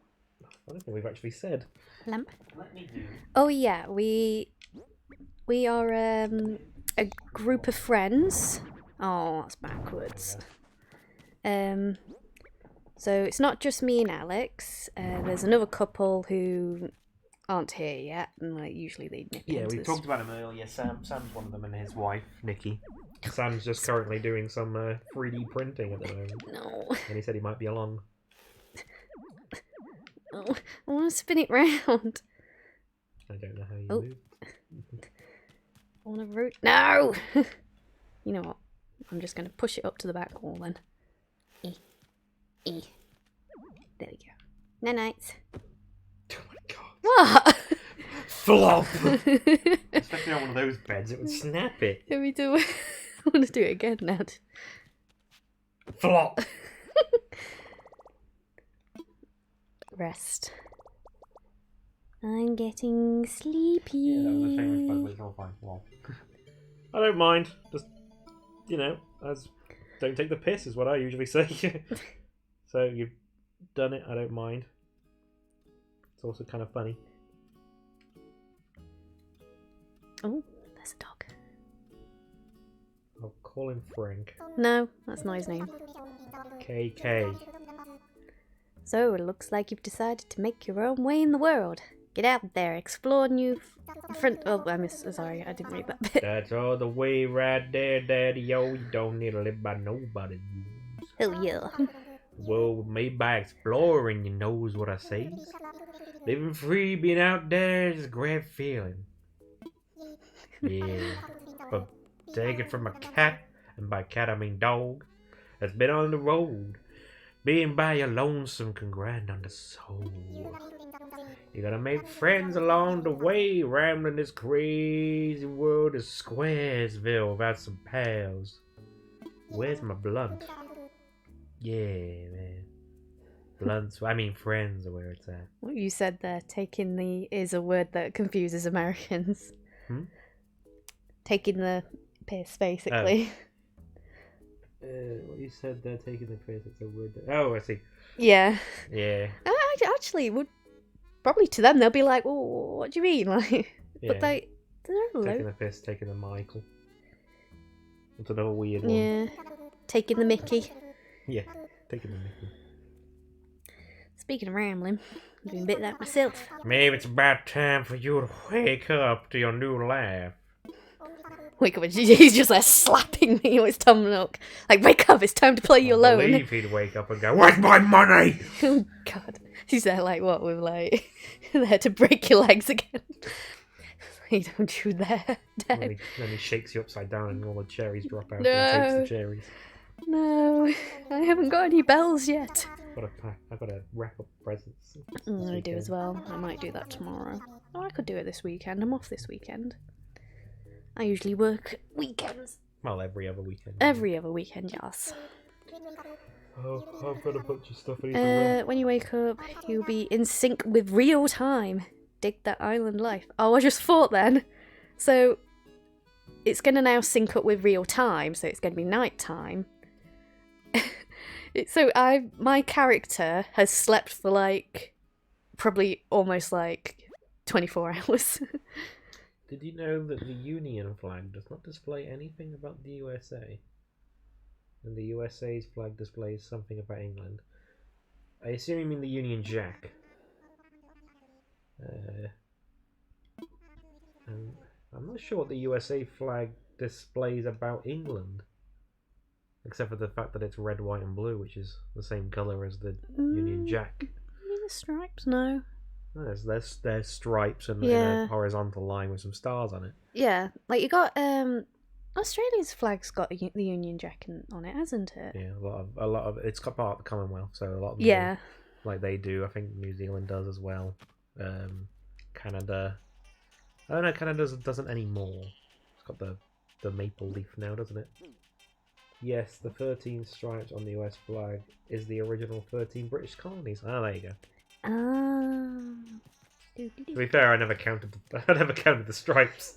think we've actually said. Lamp. Let me do. Oh yeah, we are a group of friends. Oh, that's backwards. So it's not just me and Alex. There's another couple who aren't here yet, and like usually they nip into we this. talked about him earlier. Sam's one of them, and his wife Nikki. Sam's just currently doing some 3D printing at the moment. No. And he said he might be along. Oh, I want to spin it round. I don't know how you move. I want to root. No! You know what? I'm just going to push it up to the back wall then. There we go. Night-nights. Oh my god. What? Flop! Especially on one of those beds, it would snap it. Let me do it. I want to do it again now. Flop! Rest. I'm getting sleepy. Yeah, that was a famous bug, but it's all fine. Well, I don't mind. Just, don't take the piss is what I usually say. So you've done it, I don't mind. It's also kind of funny. Oh, there's a dog. I'll call him Frank. No, that's not his name. KK. So it looks like you've decided to make your own way in the world. Get out there, explore new front. Oh, sorry, I didn't read that bit. That's all the way right there, Daddy. Yo, you don't need to live by nobody's rules. Oh yeah. Well, made by exploring, you knows what I says. Living free, being out there is a great feeling. Yeah, but take it from a cat, and by cat I mean dog, that's been on the road. Being by your lonesome can grind on the soul. You gotta make friends along the way, rambling this crazy world of Squaresville without some pals. Where's my blunt? Yeah, man. Blunts, I mean friends are where it's at. What you said there, taking the is a word that confuses Americans. Taking the piss, basically. What you said there, taking the piss, it's a word that... Oh, I see. Yeah. Yeah. Actually, would probably to them, they'll be like, "Oh, what do you mean?" Like, Yeah. but they're Taking the piss, taking the Michael. It's another weird one. Yeah. Taking the Mickey. Yeah, taking the Mickey. Speaking of rambling, I'm doing a bit of that myself. Maybe it's about time for you to wake up to your new life. Wake up, and he's just there slapping me with his tummy milk. Like, wake up, it's time to play you I alone. believe he'd wake up and go, "Where's my money?" Oh, God. He's there, like, what, with, like, there to break your legs again. Hey, don't you there, Dad. Then he shakes you upside down and all the cherries drop out No. and he takes the cherries. No, I haven't got any bells yet. I've got to wrap up presents. I do as well. I might do that tomorrow. Oh, I could do it this weekend. I'm off this weekend. I usually work weekends. Well, every other weekend. Every other weekend, yes. Oh, I've got a bunch of stuff I need to run. When you wake up, you'll be in sync with real time. Dig that island life. Oh, I just thought then. So, it's going to now sync up with real time, so it's going to be night time. So my character has slept for like probably almost like 24 hours. Did you know that the Union flag does not display anything about the USA? And the USA's flag displays something about England. I assume you mean the Union Jack. I'm not sure what the USA flag displays about England. Except for the fact that it's red, white and blue, which is the same colour as the Union Jack. Maybe the stripes? No. Oh, there's stripes and Yeah. a horizontal line with some stars on it. Yeah, like you got Australia's flag's got the Union Jack on it, hasn't it? Yeah, a lot of it's got part of the Commonwealth, so a lot of them Yeah. do, like they do. I think New Zealand does as well. Canada, I don't know. Canada doesn't anymore. It's got the maple leaf now, doesn't it? Yes, the 13 stripes on the US flag is the original 13 British colonies. Ah, there you go. To be fair, I never counted the stripes.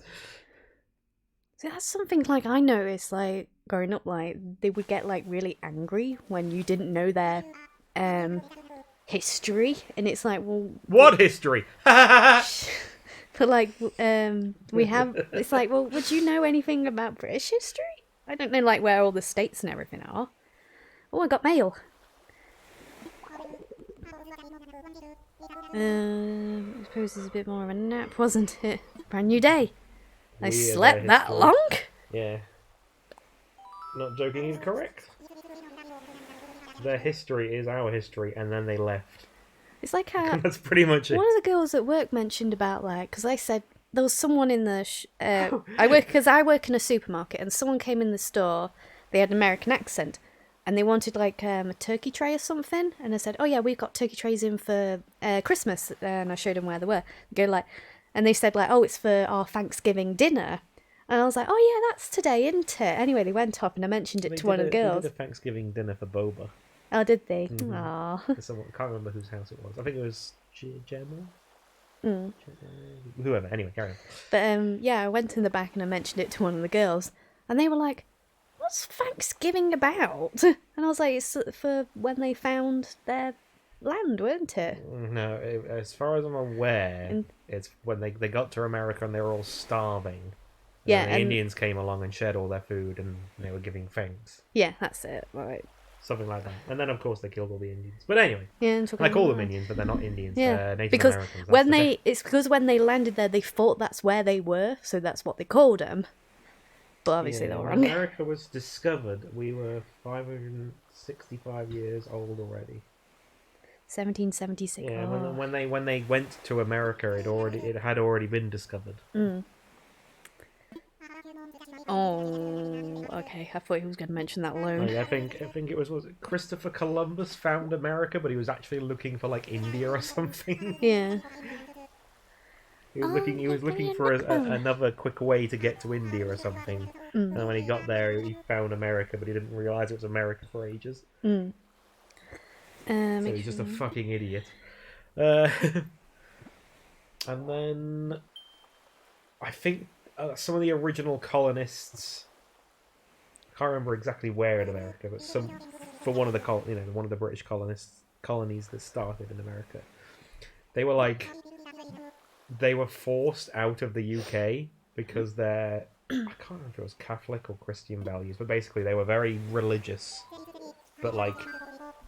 So that's something like I noticed, like growing up, like they would get like really angry when you didn't know their history, and it's like, well, what history? but like we have. It's like, well, would you know anything about British history? I don't know, like where all the states and everything are. Oh, I got mail. I suppose it's a bit more of a nap, wasn't it? Brand new day. I slept that long? Yeah. Not joking, he's correct. Their history is our history, and then they left. It's like how That's pretty much it. one of the girls at work mentioned about, like, because I said there was someone in the I work in a supermarket, and someone came in the store. They had an American accent, and they wanted like a turkey tray or something. And I said, "Oh yeah, we've got turkey trays in for Christmas." And I showed them where they were. And they said like, "Oh, it's for our Thanksgiving dinner." And I was like, "Oh yeah, that's today, isn't it?" Anyway, they went up and I mentioned it to one of the girls. They did a Thanksgiving dinner for Boba. Oh, did they? Mm-hmm. Aww. Someone, I can't remember whose house it was. I think it was Gemma. Whoever. Anyway, carry on. But yeah, I went in the back and I mentioned it to one of the girls, and they were like, "What's Thanksgiving about?" And I was like, "It's for when they found their land, weren't it?" No, as far as I'm aware, it's when they got to America and they were all starving. Yeah, and the Indians came along and shared all their food, and they were giving thanks. Yeah, that's it. Right. Something like that. And then, of course, they killed all the Indians. But anyway, yeah, I call them Indians, but they're not Indians. Yeah, they're Native because Americans. it's because when they landed there, they thought that's where they were, so that's what they called them. But obviously they were wrong. When America was discovered, we were 500 65 years old already. 1776. Yeah, Oh. when they went to America, it had already been discovered. Mm. Oh, okay. I thought he was going to mention that alone. Like, I think it was it Christopher Columbus found America, but he was actually looking for like India or something. Yeah. He was looking for another quick way to get to India or something. Mm. And when he got there, he found America, but he didn't realize it was America for ages. Mm. So he's just a fucking idiot. And then I think some of the original colonists. I can't remember exactly where in America, but for one of the one of the British colonies that started in America, they were forced out of the UK because I can't remember if it was Catholic or Christian values, but basically they were very religious, but like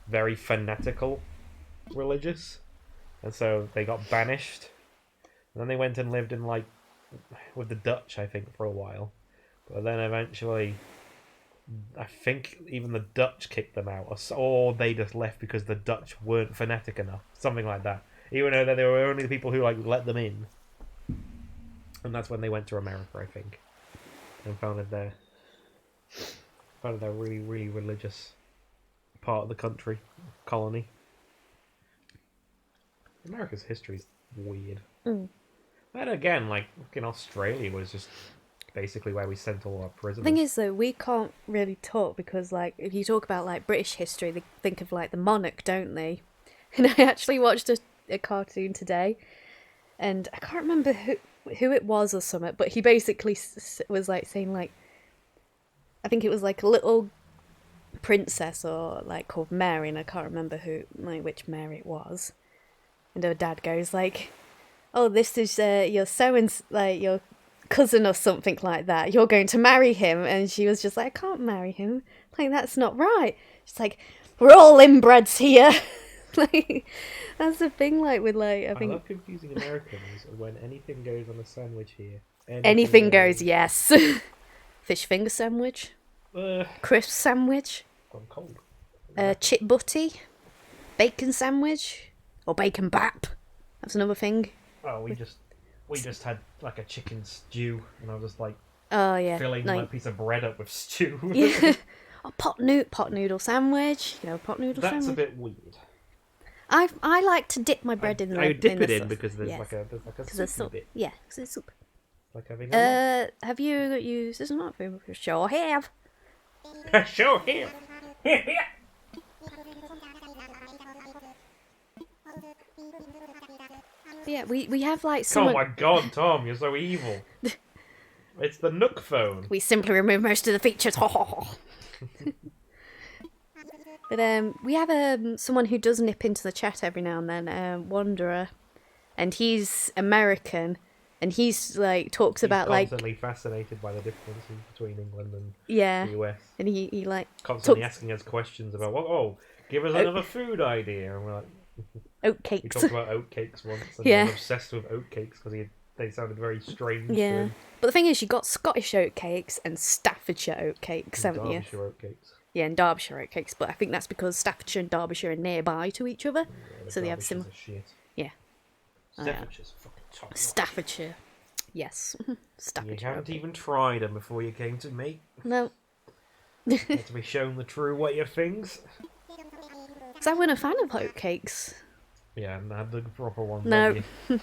very fanatical religious, and so they got banished. And then they went and lived in with the Dutch, I think, for a while, but then eventually, I think even the Dutch kicked them out, or they just left because the Dutch weren't fanatic enough, something like that. Even though they were only the people who let them in, and that's when they went to America, I think, and founded their really really religious part of the country colony. America's history is weird. Mm. And again, fucking Australia was just basically where we sent all our prisoners. The thing is, though, we can't really talk because, if you talk about British history, they think of the monarch, don't they? And I actually watched a cartoon today, and I can't remember who it was or something, but he basically was saying I think it was a little princess or called Mary, and I can't remember which Mary it was. And her dad goes "Oh, this is your your cousin or something like that. You're going to marry him." And she was just I can't marry him. That's not right. She's we're all inbreds here. That's the thing. With I think I love confusing Americans when anything goes on a sandwich here. anything goes. Yes. Fish finger sandwich. Crisp sandwich. I'm cold. Chip butty. Bacon sandwich. Or bacon bap. That's another thing. Oh, we just had a chicken stew, and I was just oh yeah, filling my piece of bread up with stew. Yeah. Oh, pot noodle sandwich. Pot noodle That's sandwich. a bit weird. I like to dip my bread in the. I dip it in sauce. because there's yes. a soup bit. Yeah, because it's soup. Like having a have you used this smartphone? Sure have. Sure have. Yeah, we have Oh my god, Tom, you're so evil. It's the Nook phone. We simply remove most of the features. But we have someone who does nip into the chat every now and then, Wanderer, and he's American, and he's talks about constantly fascinated by the differences between England and the US, and he constantly asking us questions about give us another food idea, and we're like oatcakes. We talked about oatcakes once, and he was obsessed with oatcakes because they sounded very strange to him. But the thing is, you got Scottish oatcakes and Staffordshire oatcakes, haven't you? Derbyshire oatcakes. Yeah, and Derbyshire oatcakes, but I think that's because Staffordshire and Derbyshire are nearby to each other, so they have similar. Yeah. Staffordshire's fucking top. Staffordshire, yes. Staffordshire. You haven't even tried them before you came to me. No. You have to be shown the true way of things. Because I wasn't a fan of oatcakes. Yeah, and had the proper ones. No. That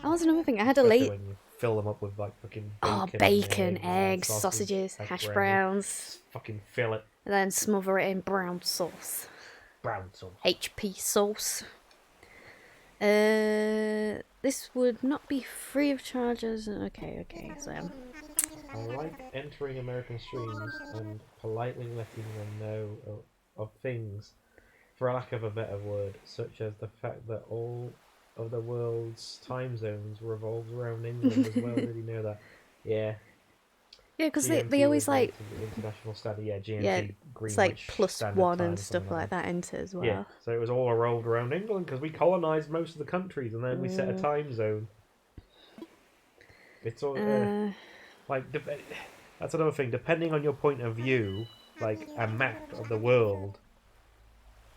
was another thing. I had a late. When you fill them up with fucking bacon, eggs, sausages, hash browns. Fucking fill it. And then smother it in brown sauce. Brown sauce. HP sauce. This would not be free of charges. Okay. So. I like entering American streams and politely letting them know of things, for lack of a better word, such as the fact that all of the world's time zones revolves around England as well. Did you know that? Yeah. Yeah, because they always the international standard. Yeah, GMT. Greenwich it's +1 and stuff like that into as well. Yeah, so it was all revolved around England because we colonised most of the countries and then we set a time zone. It's all That's another thing. Depending on your point of view, like a map of the world,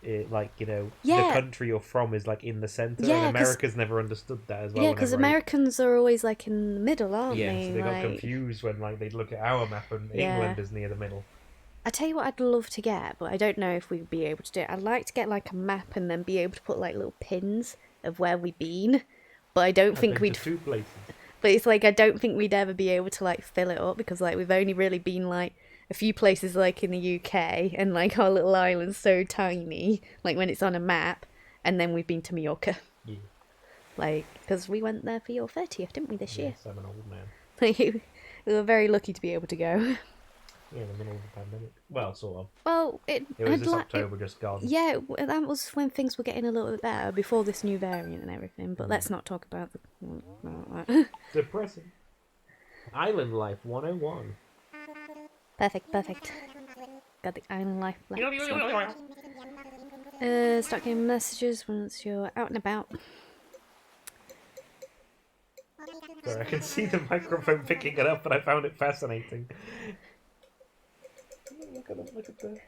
like the Yeah, country you're from is like in the center, and yeah, because America's never understood that as well. because Whenever Americans are always like in the middle, aren't yeah, they? so they got Like, confused when like they'd look at our map and yeah. England is near the middle. I tell you what, I'd love to get, but I don't know if we'd be able to do it. I'd like to get like a map and then be able to put like little pins of where we've been, but I don't I've think been we'd. to 2 places. But it's like I don't think we'd ever be able to like fill it up because like we've only really been like a few places like in the UK and like our little island's so tiny, like when it's on a map, and then we've been to Mallorca. Yeah. Like, because we went there for your 30th, didn't we, this year? Yes, I'm an old man. Like, we were very lucky to be able to go. Yeah, in the middle of the pandemic. Well, sort of. Well, It was this October just gone. Yeah, that was when things were getting a little bit better before this new variant and everything. But let's not talk about the. Depressing. Island Life 101. Perfect. Got the island life left. Start getting messages once you're out and about. Sorry, I can see the microphone picking it up, but I found it fascinating. Look at the...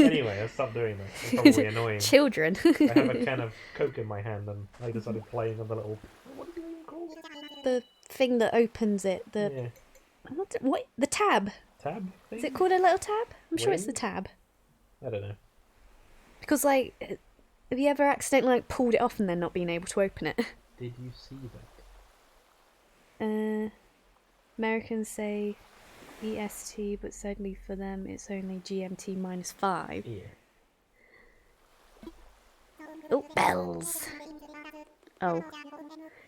Anyway, I stopped doing that. It's probably annoying. Children. I have a can of Coke in my hand, and I decided playing on the little... What is it even called? The thing that opens it. Yeah. What? The tab. Tab thing? Is it called a little tab? I'm sure it's the Wing? tab. I don't know. Because, like, have you ever accidentally, like, pulled it off and then not being able to open it? Did you see that? Americans say EST, but sadly for them it's only GMT -5. Yeah. Oh, bells. Oh.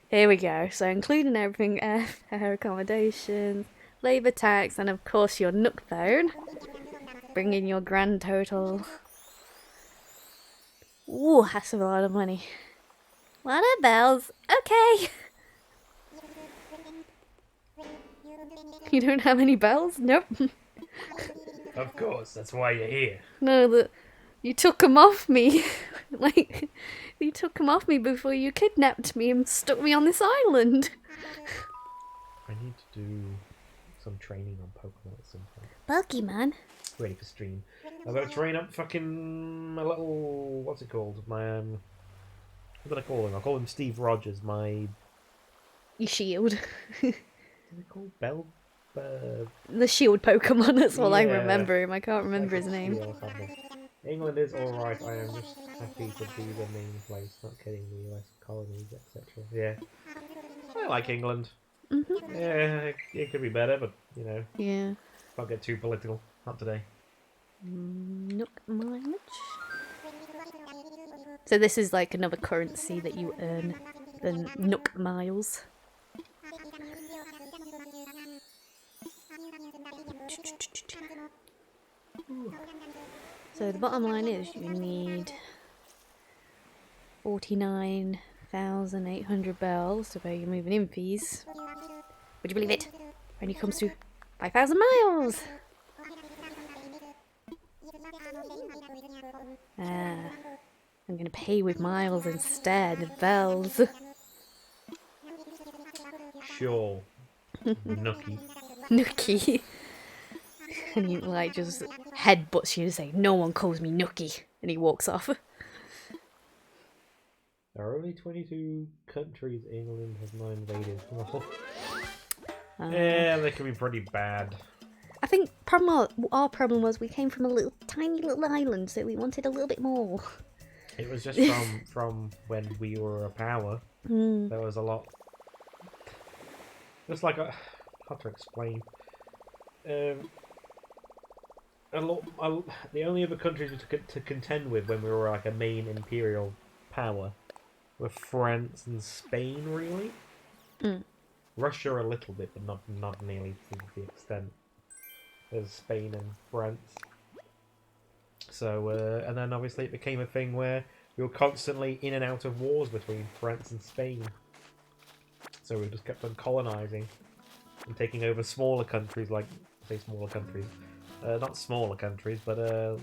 Here we go. So including everything, airfare, accommodations, labour tax, and of course your Nook phone. Bringing your grand total. Ooh, that's a lot of money. What are bells? Okay. You don't have any bells? Nope. Of course, that's why you're here. No, you took them off me. Like, you took them off me before you kidnapped me and stuck me on this island. I need to do some training on Pokemon at some point. Bulky man. Ready for stream. I've got to train up fucking my little... What's it called? My, what did I call him? I call him Steve Rogers, my... You shield. What's it called? Bell... The shield Pokemon, that's all I Yeah. remember him. I can't remember his name. Steel or something. England is alright. I am just happy to be the main place, not kidding the US colonies, etc. Yeah. I like England. Mm-hmm. Yeah, it could be better, but, Yeah. don't get too political. Not today. Nook mileage. So this is like another currency that you earn, the Nook miles. So the bottom line is you need 49,800 bells to pay your moving in fees. Would you believe it? Only comes to 5,000 miles! I'm gonna pay with miles instead of bells. Sure. Nookie. Nookie. And he like just headbutts you and say, "No one calls me Nookie," and he walks off. There are only 22 countries England has not invaded. Yeah, they can be pretty bad. I think our problem was we came from a tiny little island, so we wanted a little bit more. It was just from when we were a power. There was a lot. Just like how to explain. The only other countries to contend with when we were like a main imperial power were France and Spain, really. Russia a little bit, but not nearly to the extent as Spain and France. So, and then obviously it became a thing where we were constantly in and out of wars between France and Spain. So we just kept on colonising and taking over smaller countries, not smaller countries, but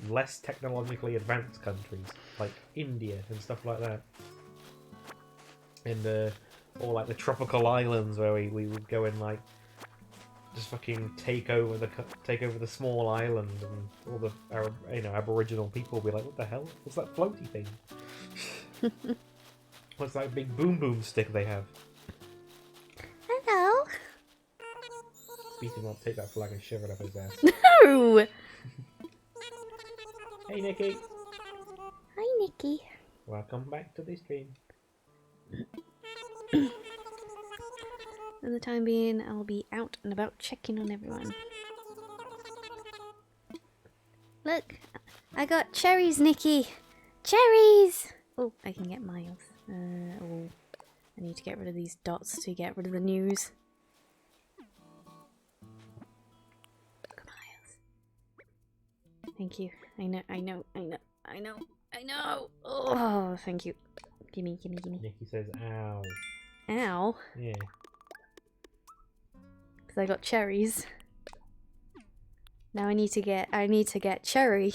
less technologically advanced countries, like India and stuff like that. And or like the tropical islands where we would go and like just fucking take over the small island, and all the Aboriginal people will be like, what the hell? What's that floaty thing? What's that big boom boom stick they have? Hello. Beat him up, take that flag and shove it up his ass. No. Hey Nikki. Hi, Nikki. Welcome back to the stream. For the time being, I'll be out and about checking on everyone. Look, I got cherries, Nikki. Cherries! Oh, I can get miles. Oh, I need to get rid of these dots to get rid of the news. Miles. Thank you. I know. Oh, thank you. Gimme. Nikki says, ow. Ow. Yeah. Because I got cherries. Now I need to get cherry.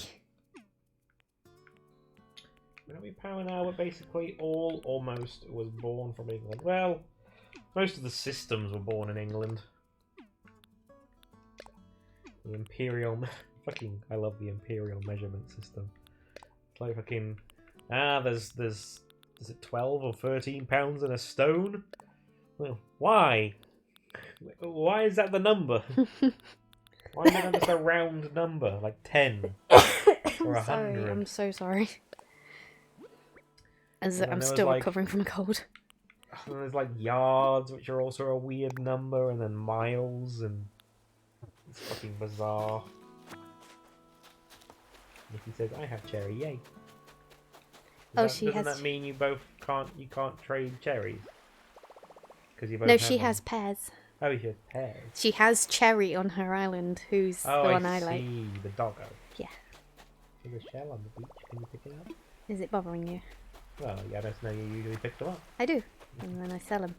When we Power now, we're basically almost was born from England. Well, most of the systems were born in England. The Imperial... I love the Imperial measurement system. It's like fucking... there's... Is it 12 or 13 pounds in a stone? Well, why? Why is that the number? Why is that just a round number? Like 10 or 100? Sorry, I'm so sorry. I'm still like, recovering from a cold. And there's like yards, which are also a weird number, and then miles, and it's fucking bizarre. Nikki says, "I have cherry, yay!" Doesn't that mean you both can't trade cherries? Because you both. No, she has pears. Oh, she has pears. She has Cherry on her island, who's the one I like. Oh, I see, the doggo. Yeah. There's a shell on the beach. Can you pick it up? Is it bothering you? Well, yeah, I don't know. You usually pick them up. I do, and then I sell them.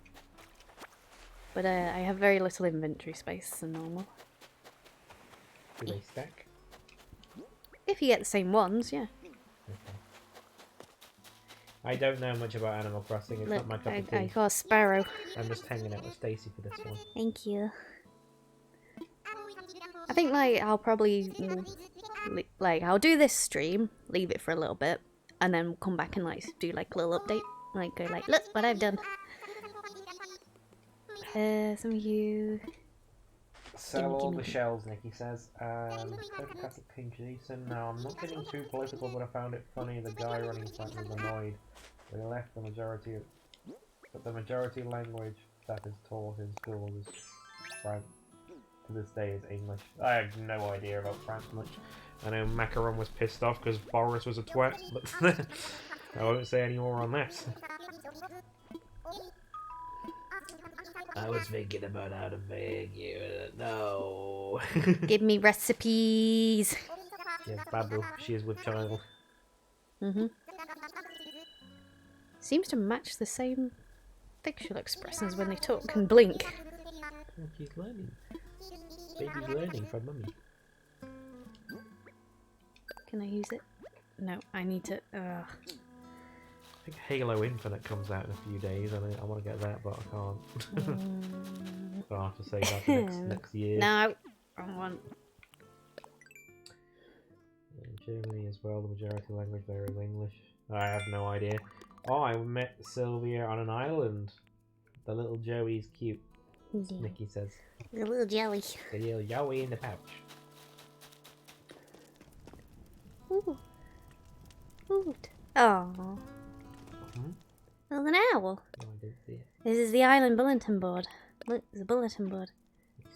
But I have very little inventory space than normal. Do they stack? If you get the same ones, yeah. Okay. I don't know much about Animal Crossing. It's not my cup of tea. I got a sparrow. I'm just hanging out with Stacy for this one. Thank you. I think I'll probably I'll do this stream, leave it for a little bit, and then come back and do a little update. Go look what I've done. Some of you. Sell all the shells, Nikki says. Classic King Jason. Now, I'm not getting too political, but I found it funny. The guy running front was annoyed. They left the majority, but the majority language that is taught in schools is French. To this day is English. I have no idea about France much. I know Macaron was pissed off because Boris was a twat, but I won't say any more on that. I was thinking about how to make you. No. Give me recipes. Yes, Babu. She is with child. Seems to match the same facial expressions when they talk and blink. Oh, she's learning. Baby's learning from mummy. Can I use it? No, I need to. I think Halo Infinite comes out in a few days, and I want to get that, but I can't. So I'll have to say that next year. No, wrong one. In Germany as well, the majority language there is English. I have no idea. Oh, I met Sylvia on an island. The little Joey's cute. Yeah. Nikki says. The little jelly. The little Joey in the pouch. Ooh. Ooh. Oh. There's an owl. Oh, I didn't see it. This is the island bulletin board. Look, there's a bulletin board.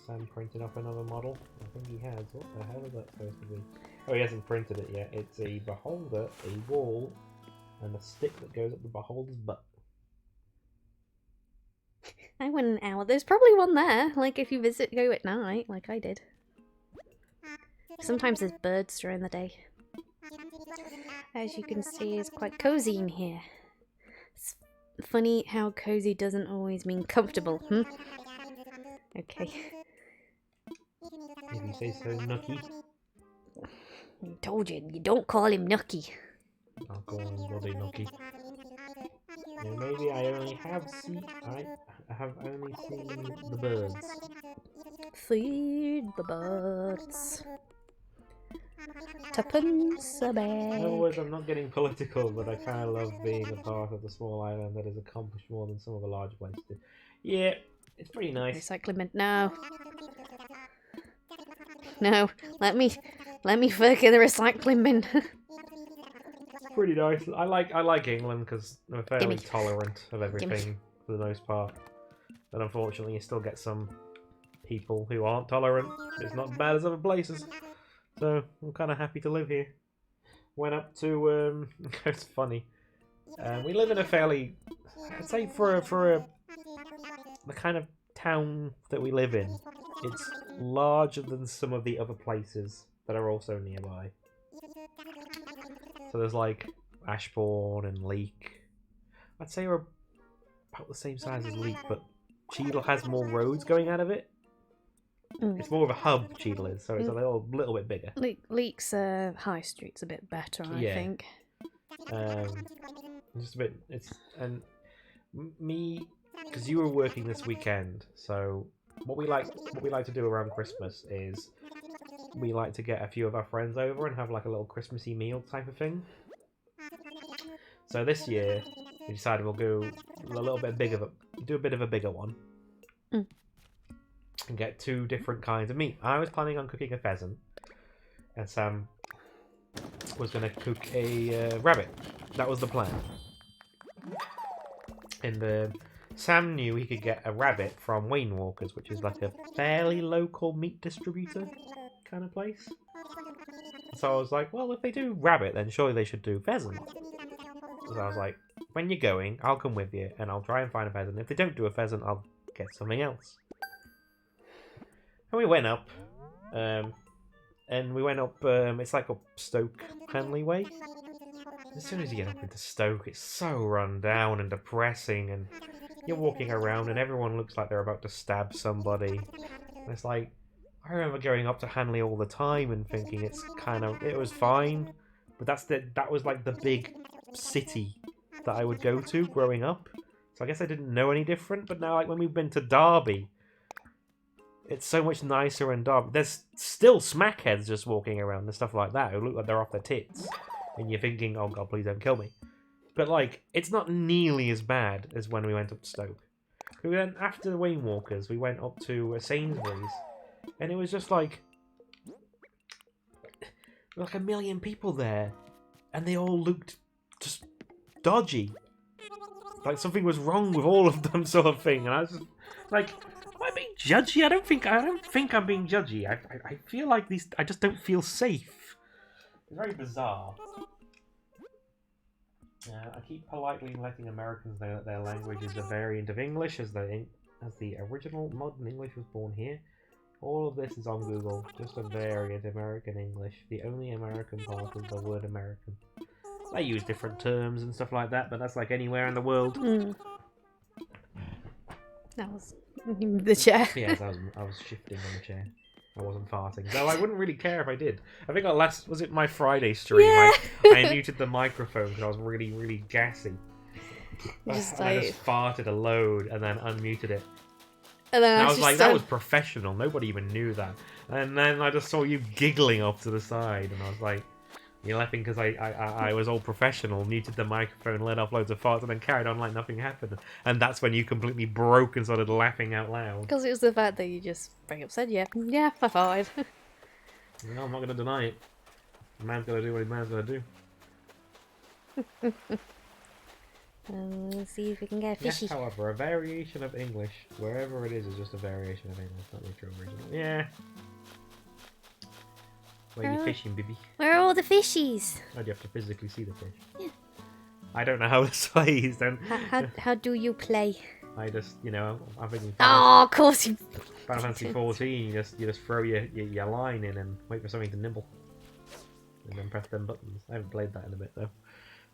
Sam printed off another model. I think he has. What the hell is that supposed to be? Oh, he hasn't printed it yet. It's a beholder, a wall, and a stick that goes up the beholder's butt. I want an owl. There's probably one there. If you go at night, like I did. Sometimes there's birds during the day. As you can see, it's quite cozy in here. It's funny how cozy doesn't always mean comfortable, Okay. If you say so, Nucky. I told you, you don't call him Nucky. I'll call him bloody Nucky. Yeah, maybe I have only seen the birds. Feed the birds. Tuppence a In other words, bag. I'm not getting political, but I kind of love being a part of the small island that has accomplished more than some of the large places do. Yeah, it's pretty nice. Recycling bin. No. No. Let me work in the recycling bin. Pretty nice. I like England because they're fairly Gimme. tolerant of everything for the most part. But unfortunately, you still get some people who aren't tolerant. It's not as bad as other places. So I'm kind of happy to live here. Went up to it's funny. We live in a fairly, I'd say for the kind of town that we live in, it's larger than some of the other places that are also nearby. So there's like Ashbourne and Leek. I'd say we're about the same size as Leek, but Cheadle has more roads going out of it. It's more of a hub, Cheadle is, so it's a little bit bigger. Leek's high street's a bit better, I think. Just a bit. Me, because you were working this weekend. So what we like to do around Christmas is we like to get a few of our friends over and have like a little Christmassy meal type of thing. So this year we decided we'll go a little bit bigger, do a bit of a bigger one. And get 2 different kinds of meat. I was planning on cooking a pheasant, and Sam was going to cook a rabbit. That was the plan. And Sam knew he could get a rabbit from Wayne Walker's, which is like a fairly local meat distributor kind of place. So I was like, well, if they do rabbit, then surely they should do pheasant. So I was like, when you're going, I'll come with you, and I'll try and find a pheasant. If they don't do a pheasant, I'll get something else. And we went up, it's like up Stoke Hanley way. As soon as you get up into Stoke, it's so run down and depressing, and you're walking around and everyone looks like they're about to stab somebody. And it's like, I remember going up to Hanley all the time and thinking it was fine, but that was like the big city that I would go to growing up. So I guess I didn't know any different, but now like when we've been to Derby, it's so much nicer in Derby. There's still smackheads just walking around and stuff like that who look like they're off their tits. And you're thinking, oh god, please don't kill me. But like, it's not nearly as bad as when we went up to Stoke. We went after the Wayne Walkers, we went up to Sainsbury's. And it was just like 1 million people there. And they all looked just dodgy. Like something was wrong with all of them sort of thing. And I was just like, am I being judgy? I don't think I'm being judgy. I feel like I just don't feel safe. It's very bizarre. I keep politely letting Americans know that their language is a variant of English, as the original modern English was born here. All of this is on Google, just a variant American English. The only American part is the word American. They use different terms and stuff like that, but that's like anywhere in the world. That was the chair. Yes, I was shifting on the chair. I wasn't farting. Though I wouldn't really care if I did. I think was it my Friday stream? Yeah. I muted the microphone because I was really, really gassy. I just farted a load and then unmuted it. And then I was like, that was professional. Nobody even knew that. And then I just saw you giggling off to the side, and I was like, you're laughing because I was all professional, muted the microphone, let off loads of farts, and then carried on like nothing happened. And that's when you completely broke and started laughing out loud. Because it was the fact that you just straight up said, yeah, I farted. No, I'm not going to deny it. A man's got to do what a man's got to do. Let's see if we can get a fishy. Yes, however, a variation of English, wherever it is just a variation of English, not the true original. Yeah. Where are you fishing, baby? Where are all the fishies? Oh, do you have to physically see the fish? Yeah. I don't know how to say these then. How do you play? I just, I'm thinking. Oh, of course you. Final Fantasy 14. You just throw your line in and wait for something to nibble, and then press them buttons. I haven't played that in a bit though.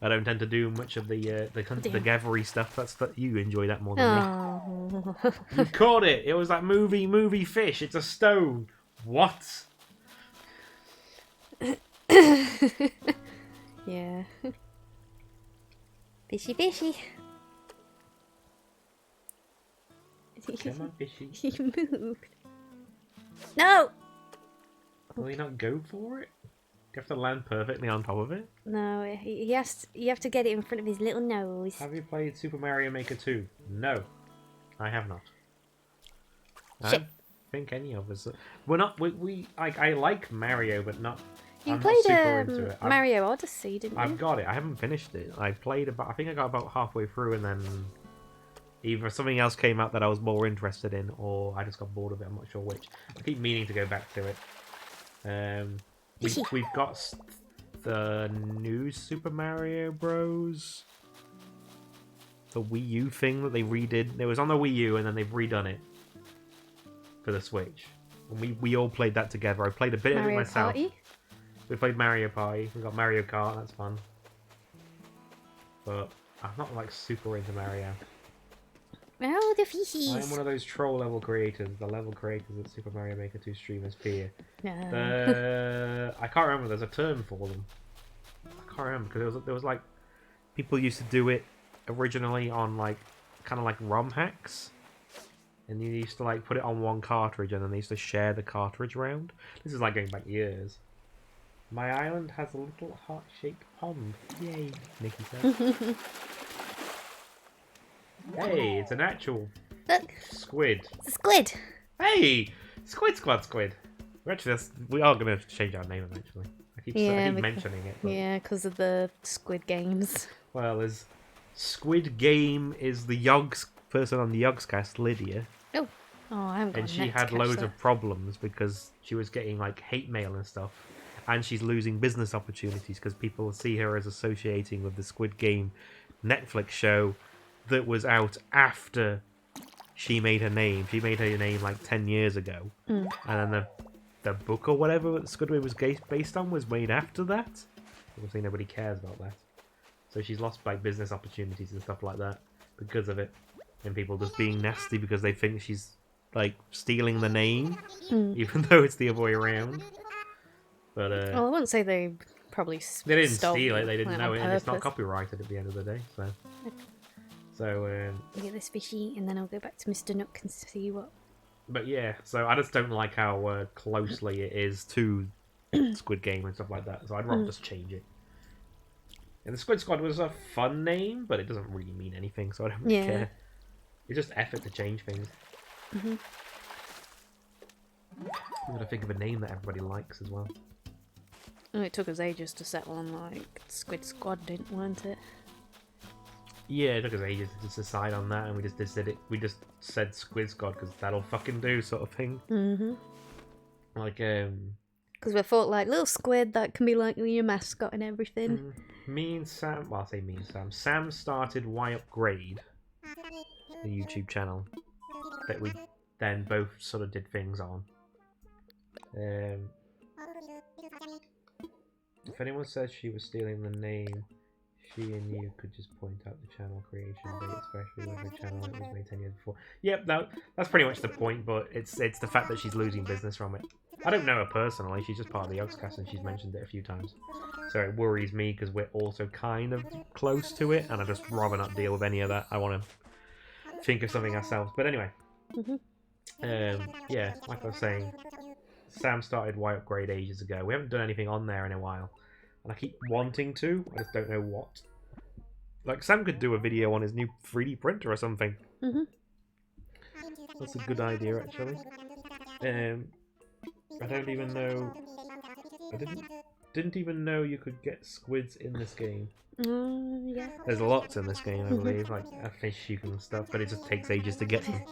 I don't tend to do much of the Gavery stuff. You enjoy that more than me. You caught it. It was that movie fish. It's a stone. What? Yeah. Fishy. Come on, fishy. He moved. No! Will he not go for it? You have to land perfectly on top of it? No, he has. You have to get it in front of his little nose. Have you played Super Mario Maker 2? No, I have not. I Shit. don't think any of us. We're not. I like Mario, but not. You I'm not played super into it. Mario Odyssey, didn't you? I've got it. I haven't finished it. I played about. I think I got about halfway through, and then either something else came out that I was more interested in, or I just got bored of it. I'm not sure which. I keep meaning to go back to it. We've got the new Super Mario Bros. The Wii U thing that they redid. It was on the Wii U, and then they've redone it for the Switch. And we all played that together. I played a bit of it myself. Party? We played Mario Party. We got Mario Kart. That's fun. But I'm not like super into Mario. Oh, the I fishies. am one of those troll level creators, the level creators that Super Mario Maker 2 streamers fear. No. I can't remember. There's a term for them. I can't remember because there was like people used to do it originally on like kind of like ROM hacks, and you used to like put it on one cartridge, and then they used to share the cartridge around. This is like going back years. My island has a little heart-shaped pond. Yay, Nikki said. Hey, it's an actual Look, squid. it's a squid. Hey, Squid Squad Squid. We are going to change our name eventually. I keep mentioning it. But... Yeah, because of the Squid Games. Well, there's Squid Game is the Yogs person on the Yogscast, Lydia. Oh, I haven't got And a she net to had catch loads that. of problems because she was getting like hate mail and stuff. And she's losing business opportunities because people see her as associating with the Squid Game Netflix show that was out after she made her name. She made her name like 10 years ago. And then the book or whatever that Squid Game was based on was made after that. Obviously nobody cares about that. So she's lost like business opportunities and stuff like that because of it. And people just being nasty because they think she's like stealing the name, even though it's the other way around. But Well, I wouldn't say they probably they didn't stole steal it. They didn't know on it, and it's not purpose. copyrighted at the end of the day. So Get this fishy, and then I'll go back to Mr. Nook and see what. but yeah, so I just don't like how closely it is to Squid Game and stuff like that. So I'd rather just change it. And the Squid Squad was a fun name, but it doesn't really mean anything, so I don't really care. It's just effort to change things. I'm gonna think of a name that everybody likes as well. Oh, it took us ages to settle on like Squid Squad, didn't want it? Yeah, it took us ages to just decide on that, and we just did it. We just said Squid Squad because that'll fucking do, sort of thing. Like because we thought like little squid that can be like your mascot and everything. Me and Sam. Well, I say me and Sam. Sam started Why Upgrade, the YouTube channel that we then both sort of did things on. If anyone says she was stealing the name, she and you could just point out the channel creation date, especially with her channel that was made 10 years before. Yep, that's pretty much the point, but it's the fact that she's losing business from it. I don't know her personally, she's just part of the Yogscast and she's mentioned it a few times. So it worries me because we're also kind of close to it, and I'd just rather not deal with any of that. I want to think of something ourselves. But anyway, yeah, like I was saying, Sam started Why Upgrade ages ago. We haven't done anything on there in a while. And I keep wanting to, I just don't know what. Like, Sam could do a video on his new 3D printer or something. That's a good idea, actually. I don't even know... I didn't even know you could get squids in this game. Yeah. There's lots in this game, I believe, like a fish you can stuff, but it just takes ages to get them.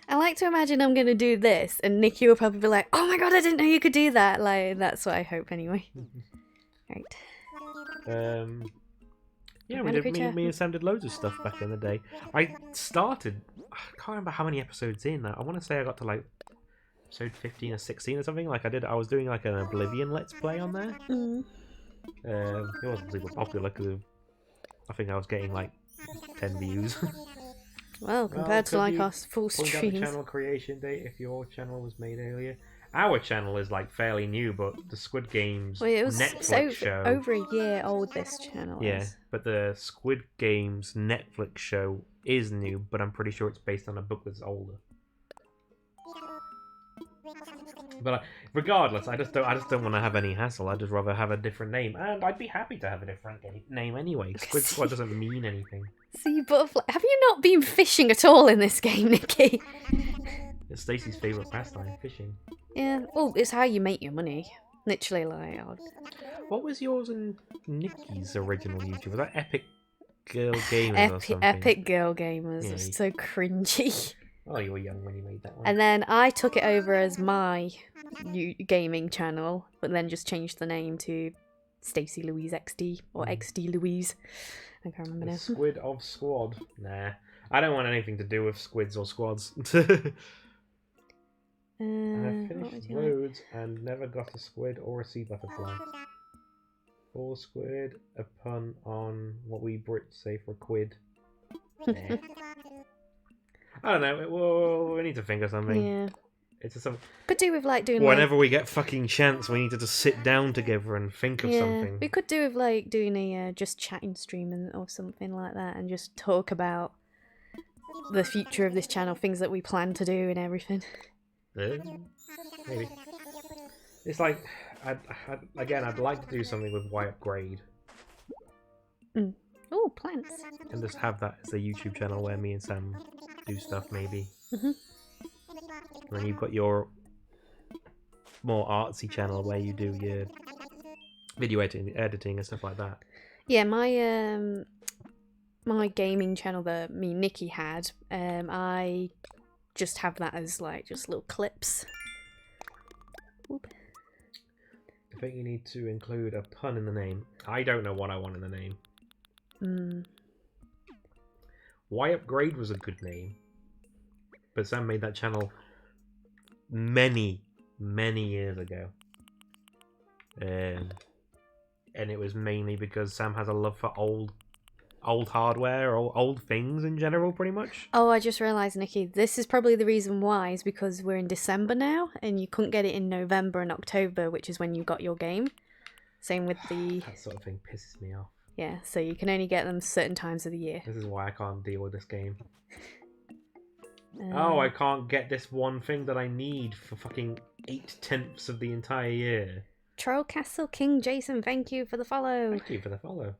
I like to imagine I'm gonna do this, and Nikki will probably be like, "Oh my god, I didn't know you could do that!" Like that's what I hope anyway. Right. Yeah, me and Sam did loads of stuff back in the day. I can't remember how many episodes in. I want to say I got to like episode 15 or 16 or something. Like I was doing like an Oblivion Let's Play on there. It wasn't super popular because I think I was getting like 10 views. Well, compared to like our full Point out the streams. channel creation date if your channel was made earlier. Our channel is like fairly new, but the Squid Games Well, it was Netflix show over a year old. This channel is. but the Squid Games Netflix show is new, but I'm pretty sure it's based on a book that's older. But regardless, I just don't want to have any hassle. I'd just rather have a different name, and I'd be happy to have a different name anyway. Squid Squad doesn't mean anything. See, butterfly. Have you not been fishing at all in this game, Nikki? It's Stacey's favourite pastime, fishing. Yeah. Well, it's how you make your money. Literally, like. What was yours and Nikki's original YouTube? Was that Epic Girl Gamers or something? Epic Girl Gamers. Yeah. It's so cringy. Oh, you were young when you made that one. And then I took it over as my gaming channel, but then just changed the name to Stacey Louise XD or XD Louise. I can't remember now. Squid of Squad. Nah, I don't want anything to do with squids or squads. I've finished loads and never got a squid or a sea butterfly. 4 squid, a pun on what we Brits say for quid. Nah. I don't know. We need to think of something. Yeah. It's just something. Could do with like doing. Whenever we get fucking chance, we need to just sit down together and think of something. We could do with like doing a just chatting stream or something like that, and just talk about the future of this channel, things that we plan to do, and everything. Maybe. It's like, I'd like to do something with Why Upgrade. Oh, plants. And just have that as a YouTube channel where me and Sam do stuff, maybe. And then you've got your more artsy channel where you do your video editing and stuff like that. Yeah, my my gaming channel that me and Nikki had, I just have that as like just little clips. Oop. I think you need to include a pun in the name. I don't know what I want in the name. Why Upgrade was a good name, but Sam made that channel many years ago, and it was mainly because Sam has a love for old hardware or old things in general, pretty much. Oh, I just realised, Nikki, this is probably the reason why, is because we're in December now, and you couldn't get it in November and October, which is when you got your game. Same with the... That sort of thing pisses me off. Yeah, so you can only get them certain times of the year. This is why I can't deal with this game. Oh, I can't get this one thing that I need for fucking 8/10 of the entire year. Troll Castle King Jason, thank you for the follow. Thank you for the follow.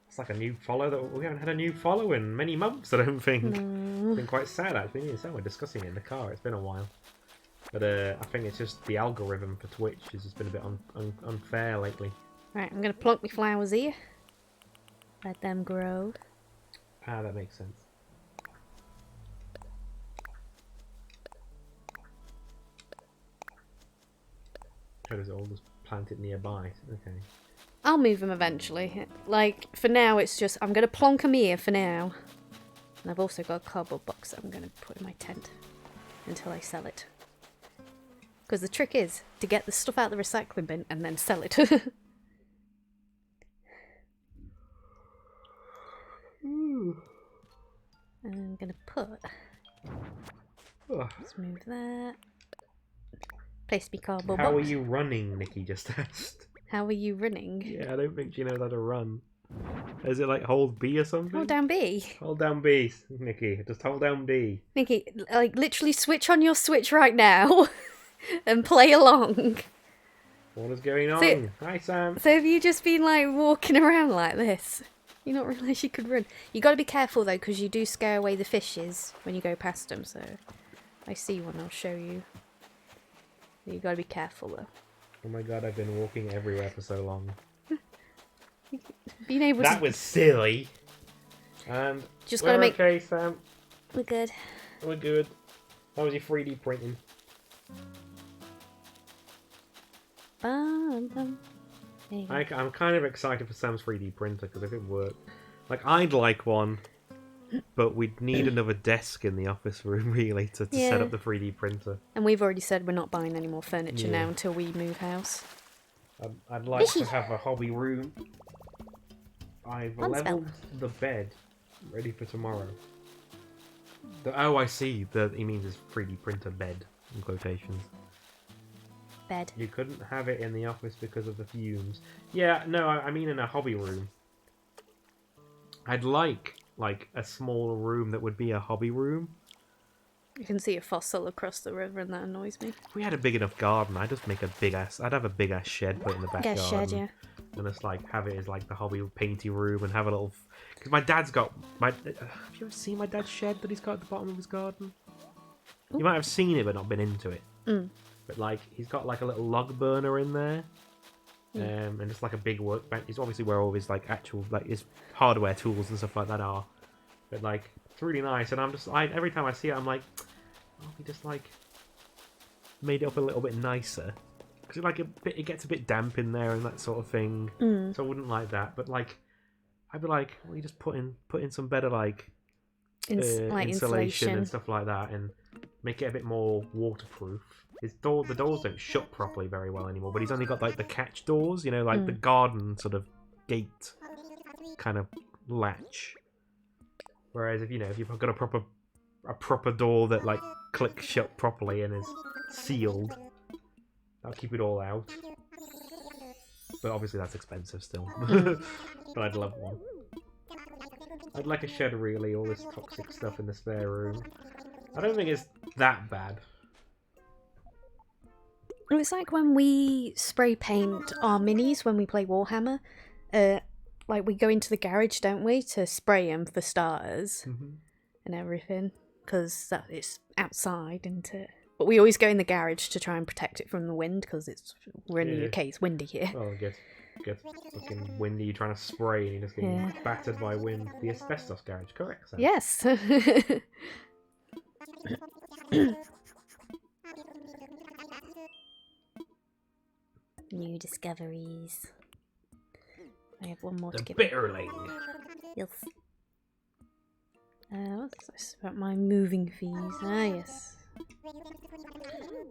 It's like a new follow that we haven't had a new follow in many months, I don't think. No. It's been quite sad, actually. Me and Sam were discussing it in the car. It's been a while. But I think it's just the algorithm for Twitch has just been a bit unfair lately. Right, I'm going to plonk my flowers here. Let them grow. Ah, that makes sense. How does it all just plant it nearby? Okay. I'll move them eventually. Like, for now, it's just... I'm going to plonk them here for now. And I've also got a cardboard box that I'm going to put in my tent until I sell it. Because the trick is to get the stuff out of the recycling bin and then sell it. I'm going to put... Let's move that. Place me cardboard box. How are you running, Nikki just asked. How are you running? Yeah, I don't think she knows how to run. Is it like hold B or something? Hold down B. Hold down B, Nikki. Just hold down B. Nikki, like, literally switch on your Switch right now and play along. What is going on? Hi, Sam. So have you just been, like, walking around like this? You not realise you could run? You got to be careful, though, because you do scare away the fishes when you go past them, so... I see one, I'll show you. You got to be careful, though. Oh my god, I've been walking everywhere for so long. Being able that was silly. And just we're gotta make... okay, Sam. We're good. We're good. How was your 3D printing? Bum, bum. There you go. I'm kind of excited for Sam's 3D printer because if it worked, like I'd like one, but we'd need another desk in the office room really to set up the 3D printer. And we've already said we're not buying any more furniture now until we move house. I'd like to have a hobby room. I've leveled the bed, ready for tomorrow. Oh, I see. He means his 3D printer bed, in quotations. Bed. You couldn't have it in the office because of the fumes. Yeah, no, I mean in a hobby room. I'd like a small room that would be a hobby room. You can see a fossil across the river, and that annoys me. If we had a big enough garden, I'd just make a big ass. I'd have a big ass shed put in the back Get a garden, shed, yeah. and just like have it as like the hobby painty room, and have a little. Because my dad's got my. Have you ever seen my dad's shed that he's got at the bottom of his garden? Ooh. You might have seen it, but not been into it. Mm. But like, he's got like a little log burner in there, and just like a big workbench. It's obviously where all his like actual like his hardware tools and stuff like that are. But like, it's really nice, and I'm just every time I see it, I'm like, oh, he just like made it up a little bit nicer, because like it gets a bit damp in there and that sort of thing. So I wouldn't like that. But like, I'd be like, well, you just put in some better like insulation and stuff like that, and make it a bit more waterproof. The doors don't shut properly very well anymore, but he's only got like the catch doors, you know, like the garden sort of gate kind of latch. Whereas if you've got a proper door that like clicks shut properly and is sealed, that'll keep it all out. But obviously that's expensive still. But I'd love one. I'd like a shed really, all this toxic stuff in the spare room. I don't think it's that bad. It's like when we spray paint our minis when we play Warhammer. Like we go into the garage, don't we, to spray them for starters and everything, because it's outside, isn't it? But we always go in the garage to try and protect it from the wind, because we're in the UK, it's windy here. Oh, it gets fucking windy. You're trying to spray and you're just getting battered by wind. The asbestos garage, correct? Sam? Yes. New discoveries. I have one more to give. Bitterling. Yes. What's this about my moving fees? Ah, yes.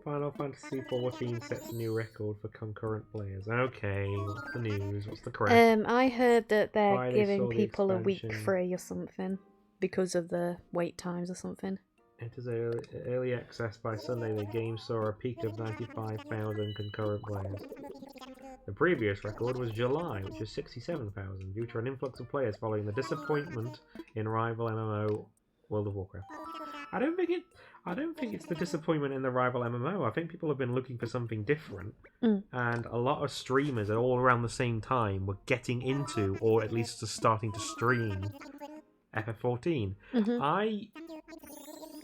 Final Fantasy XIV sets a new record for concurrent players. Okay, what's the news? What's the crap? I heard that they're Friday giving saw the people a week expansion. free or something because of the wait times or something. Enters early access by Sunday. The game saw a peak of 95,000 concurrent players. The previous record was July, which was 67,000, due to an influx of players following the disappointment in rival MMO World of Warcraft. I don't think it's the disappointment in the rival MMO. I think people have been looking for something different, and a lot of streamers at all around the same time were getting into, or at least just starting to stream, FF14.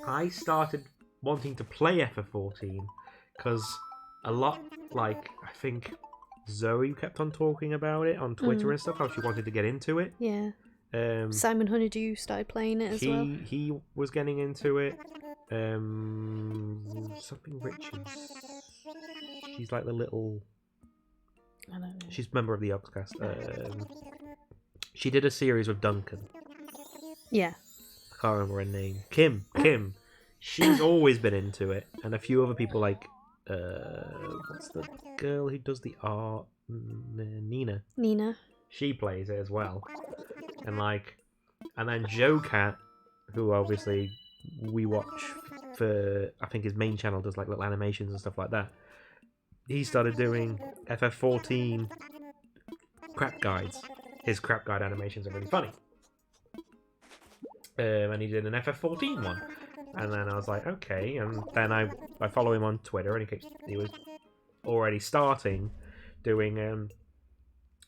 I started wanting to play FF14 because a lot, like, I think Zoe kept on talking about it on Twitter and stuff, how she wanted to get into it. Yeah. Simon Honeydew started playing it as well. He was getting into it. Something Richards. She's like the little. I don't know. She's a member of the Oxcast. She did a series with Duncan. Yeah. I can't remember her name. Kim. She's always been into it, and a few other people like. What's the girl who does the art? Nina. She plays it as well, and then Joe Cat, who obviously we watch for, I think his main channel does like little animations and stuff like that. He started doing FF14 crap guides. His crap guide animations are really funny. And he did an FF14 one. And then I was like, okay. And then I follow him on Twitter, and he was already starting doing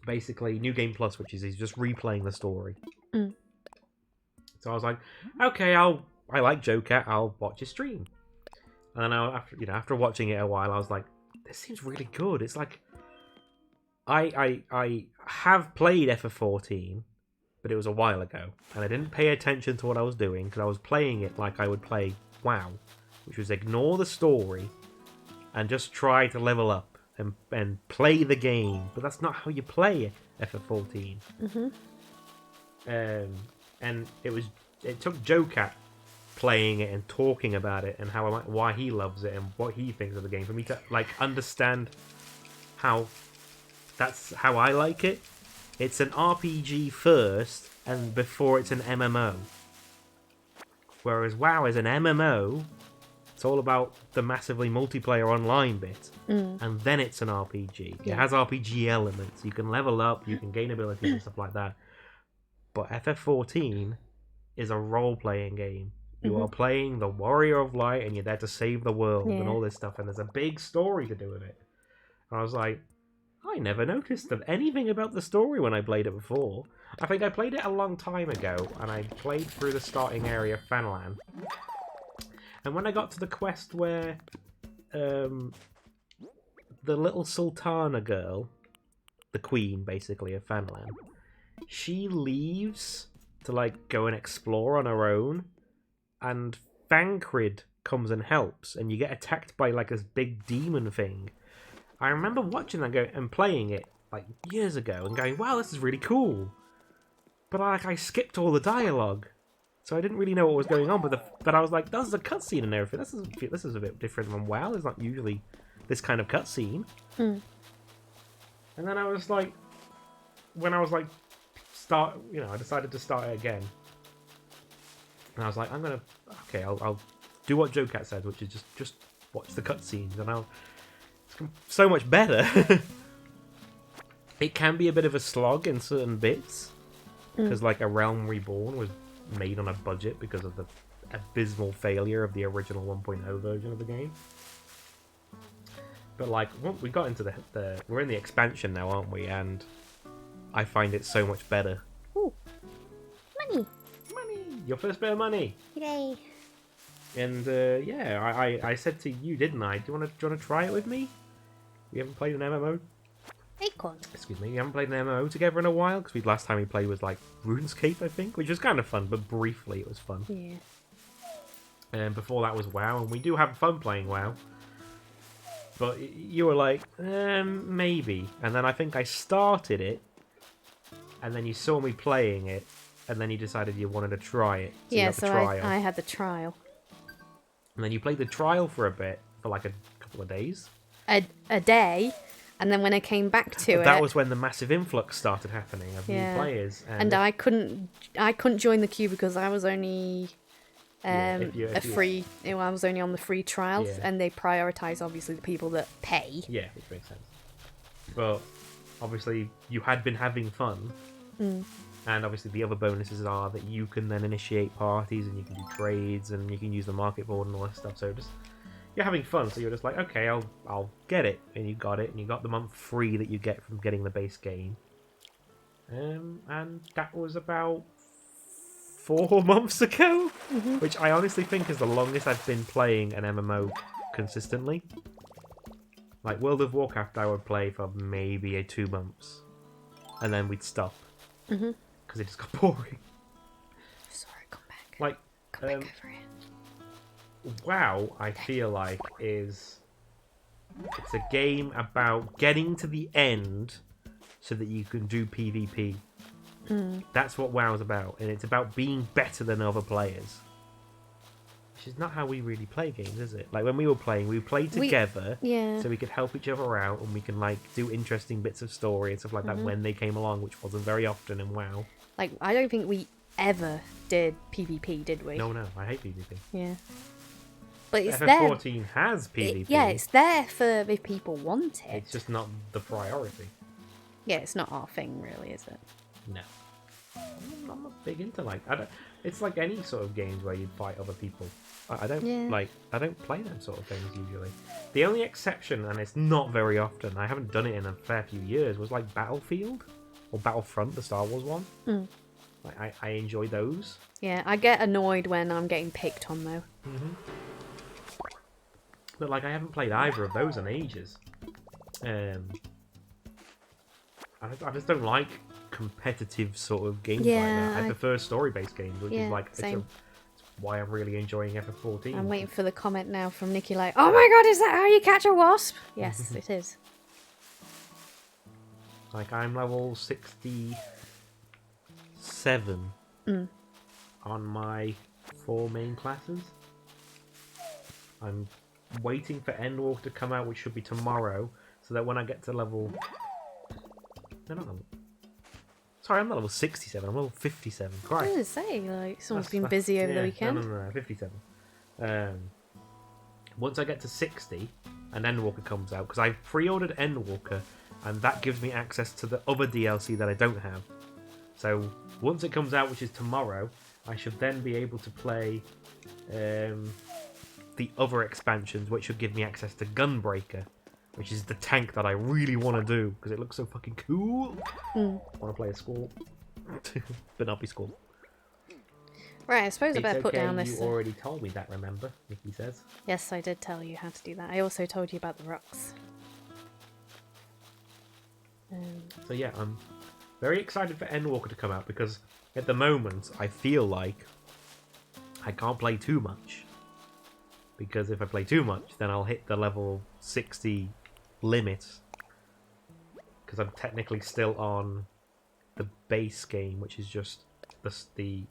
basically New Game Plus, which is he's just replaying the story. So I was like, okay, I like Joe Cat, I'll watch his stream. And then after watching it a while, I was like, this seems really good. It's like I have played FF14, but it was a while ago, and I didn't pay attention to what I was doing because I was playing it like I would play WoW, which was ignore the story and just try to level up and play the game. But that's not how you play FF14. And it took Joe Cat playing it and talking about it and why he loves it and what he thinks of the game for me to like understand how that's how I like it. It's an RPG first, and before it's an MMO. Whereas WoW is an MMO. It's all about the massively multiplayer online bit, and then it's an RPG. It has RPG elements. You can level up, you can gain abilities and stuff like that. But FF14 is a role-playing game. You are playing the Warrior of Light, and you're there to save the world and Yeah. all this stuff. And there's a big story to do with it. And I was like, I never noticed anything about the story when I played it before. I think I played it a long time ago, and I played through the starting area of Fanlan. And when I got to the quest where the little Sultana girl, the queen, basically, of Fanlan, she leaves to, like, go and explore on her own, and Thancred comes and helps, and you get attacked by, like, this big demon thing. I remember watching that and playing it, like, years ago, and going, wow, this is really cool. But, like, I skipped all the dialogue, so I didn't really know what was going on, but I was like, there's a cutscene and everything. This is a bit different from WoW. There's not usually this kind of cutscene. And then I was like, when I was like, I decided to start it again. And I was like, I'll do what Joe Cat said, which is just watch the cutscenes, and it's so much better. It can be a bit of a slog in certain bits, because like A Realm Reborn was made on a budget because of the abysmal failure of the original 1.0 version of the game. But like, we got into we're in the expansion now, aren't we? And I find it so much better. Ooh, money! Your first bit of money. Yay! And I said to you, didn't I? Do you want to try it with me? We haven't played an MMO. Acorn. Excuse me. We haven't played an MMO together in a while because last time we played was like RuneScape, I think, which was kind of fun, but briefly it was fun. Yeah. And before that was WoW, and we do have fun playing WoW. But you were like, maybe. And then I think I started it, and then you saw me playing it, and then you decided you wanted to try it. So Yeah, so I had the trial. And then you played the trial for a bit, for like a couple of days. A day, and then when I came back to it... That was when the massive influx started happening of new players. And I couldn't join the queue because I was only... I was only on the free trial, and they prioritise obviously the people that pay. Yeah, which makes sense. But obviously you had been having fun, and obviously the other bonuses are that you can then initiate parties, and you can do trades, and you can use the market board and all that stuff. So you're having fun. So you're just like, okay, I'll get it, and you got it, and you got the month free that you get from getting the base game. And that was about 4 months ago, which I honestly think is the longest I've been playing an MMO consistently. Like World of Warcraft, I would play for maybe 2 months, and then we'd stop because it just got boring. Sorry, come back. Like, come back over here. WoW, I feel like it's a game about getting to the end so that you can do PvP. That's what WoW's about, and it's about being better than other players. Which is not how we really play games, is it? Like when we were playing, we played together, so we could help each other out, and we can like do interesting bits of story and stuff like that when they came along, which wasn't very often in WoW. Like, I don't think we ever did PvP, did we? No, I hate PvP. Yeah. But it's FF14 has PvP. It's there for if people want it. It's just not the priority. Yeah, it's not our thing, really, is it? No. I'm not big into it's like any sort of games where you fight other people. I don't play them sort of things usually. The only exception, and it's not very often, I haven't done it in a fair few years, was like Battlefield or Battlefront, the Star Wars one. Like I enjoy those. Yeah, I get annoyed when I'm getting picked on though. But like I haven't played either of those in ages. I just don't like competitive sort of games like that. I prefer story-based games, which is like it's why I'm really enjoying FF14. I'm waiting for the comment now from Nikki like, oh my god, is that how you catch a wasp? Yes, it is. Like I'm level 67 on my 4 main classes. I'm waiting for Endwalk to come out, which should be tomorrow, so that when I get to level... Sorry, I'm not level 67, I'm level 57. Christ. I was going to say, like, someone's been busy over the weekend. No, 57. Once I get to 60, and Endwalker comes out, because I pre-ordered Endwalker, and that gives me access to the other DLC that I don't have. So, once it comes out, which is tomorrow, I should then be able to play the other expansions, which would give me access to Gunbreaker, which is the tank that I really want to do because it looks so fucking cool. I want to play a Squall, but not be Squall. Right, I suppose I It's better put okay, down this. you already told me that, remember? Nikki says. Yes, I did tell you how to do that. I also told you about the rocks. So yeah, I'm very excited for Endwalker to come out because at the moment I feel like I can't play too much. Because if I play too much, then I'll hit the level 60 limit. Because I'm technically still on the base game, which is just the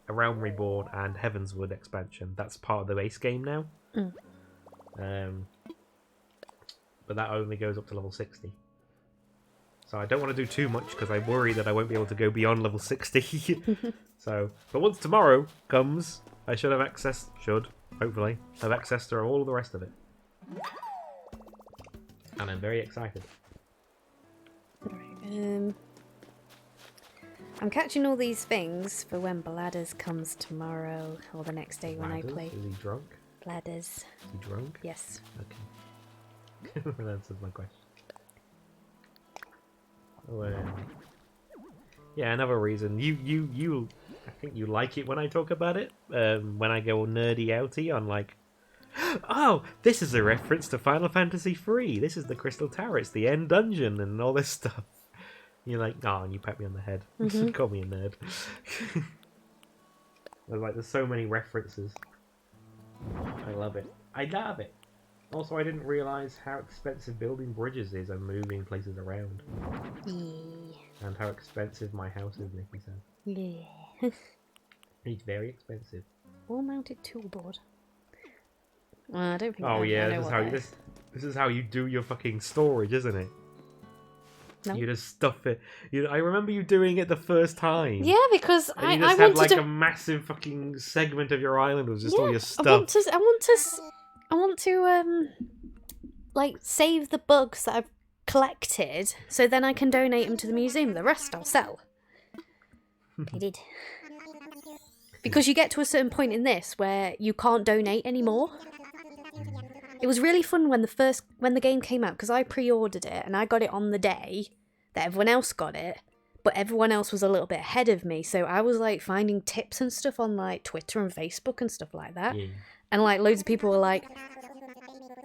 A Realm Reborn and Heavensward expansion. That's part of the base game now. But that only goes up to level 60. So I don't want to do too much because I worry that I won't be able to go beyond level 60. But once tomorrow comes, I should have access, hopefully, have access to all of the rest of it. And I'm very excited. Right, I'm catching all these things for when Bladders comes tomorrow or the next day when I play. Is he drunk? Bladders. Is he drunk? Yes. Okay. That answers my question. Yeah, another reason. You I think you like it when I talk about it. When I go nerdy outy on like, oh, this is a reference to Final Fantasy III. This is the Crystal Tower. It's the end dungeon and all this stuff. You're like, oh, and you pat me on the head. Call me a nerd. There's so many references. I love it. I love it. Also, I didn't realise how expensive building bridges is and moving places around. Yeah. And how expensive my house is, Nikki said. Yeah. It's very expensive. Wall-mounted toolboard. Well, I don't think. Oh yeah, I know this is how you do your fucking storage, isn't it? No. You just stuff it. I remember you doing it the first time. Yeah, because and you I just had wanted to. a massive fucking segment of your island was just all your stuff. I want to like save the bugs that I've collected, so then I can donate them to the museum. The rest I'll sell. I did. Because you get to a certain point in this where you can't donate anymore. It was really fun when the game came out because I pre-ordered it and I got it on the day that everyone else got it, but everyone else was a little bit ahead of me, so I was like finding tips and stuff on like Twitter and Facebook and stuff like that. Yeah. And like loads of people were like,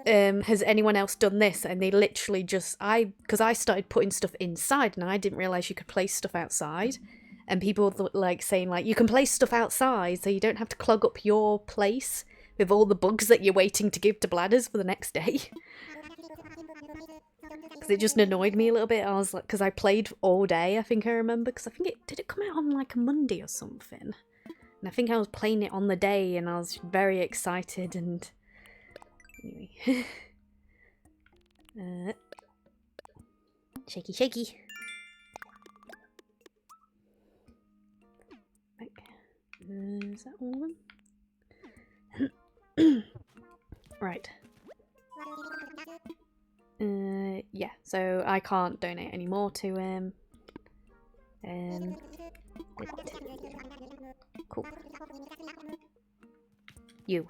has anyone else done this? And they literally just because I started putting stuff inside and I didn't realize you could place stuff outside. And people like saying like you can place stuff outside so you don't have to clog up your place with all the bugs that you're waiting to give to Bladders for the next day. Because it just annoyed me a little bit. I was like, because I played all day, I think I remember. Because I think it come out on like a Monday or something. And I think I was playing it on the day and I was very excited and... Anyway. Shaky, shaky. Is that all of them? Right. Yeah, so I can't donate any more to him. Cool. You.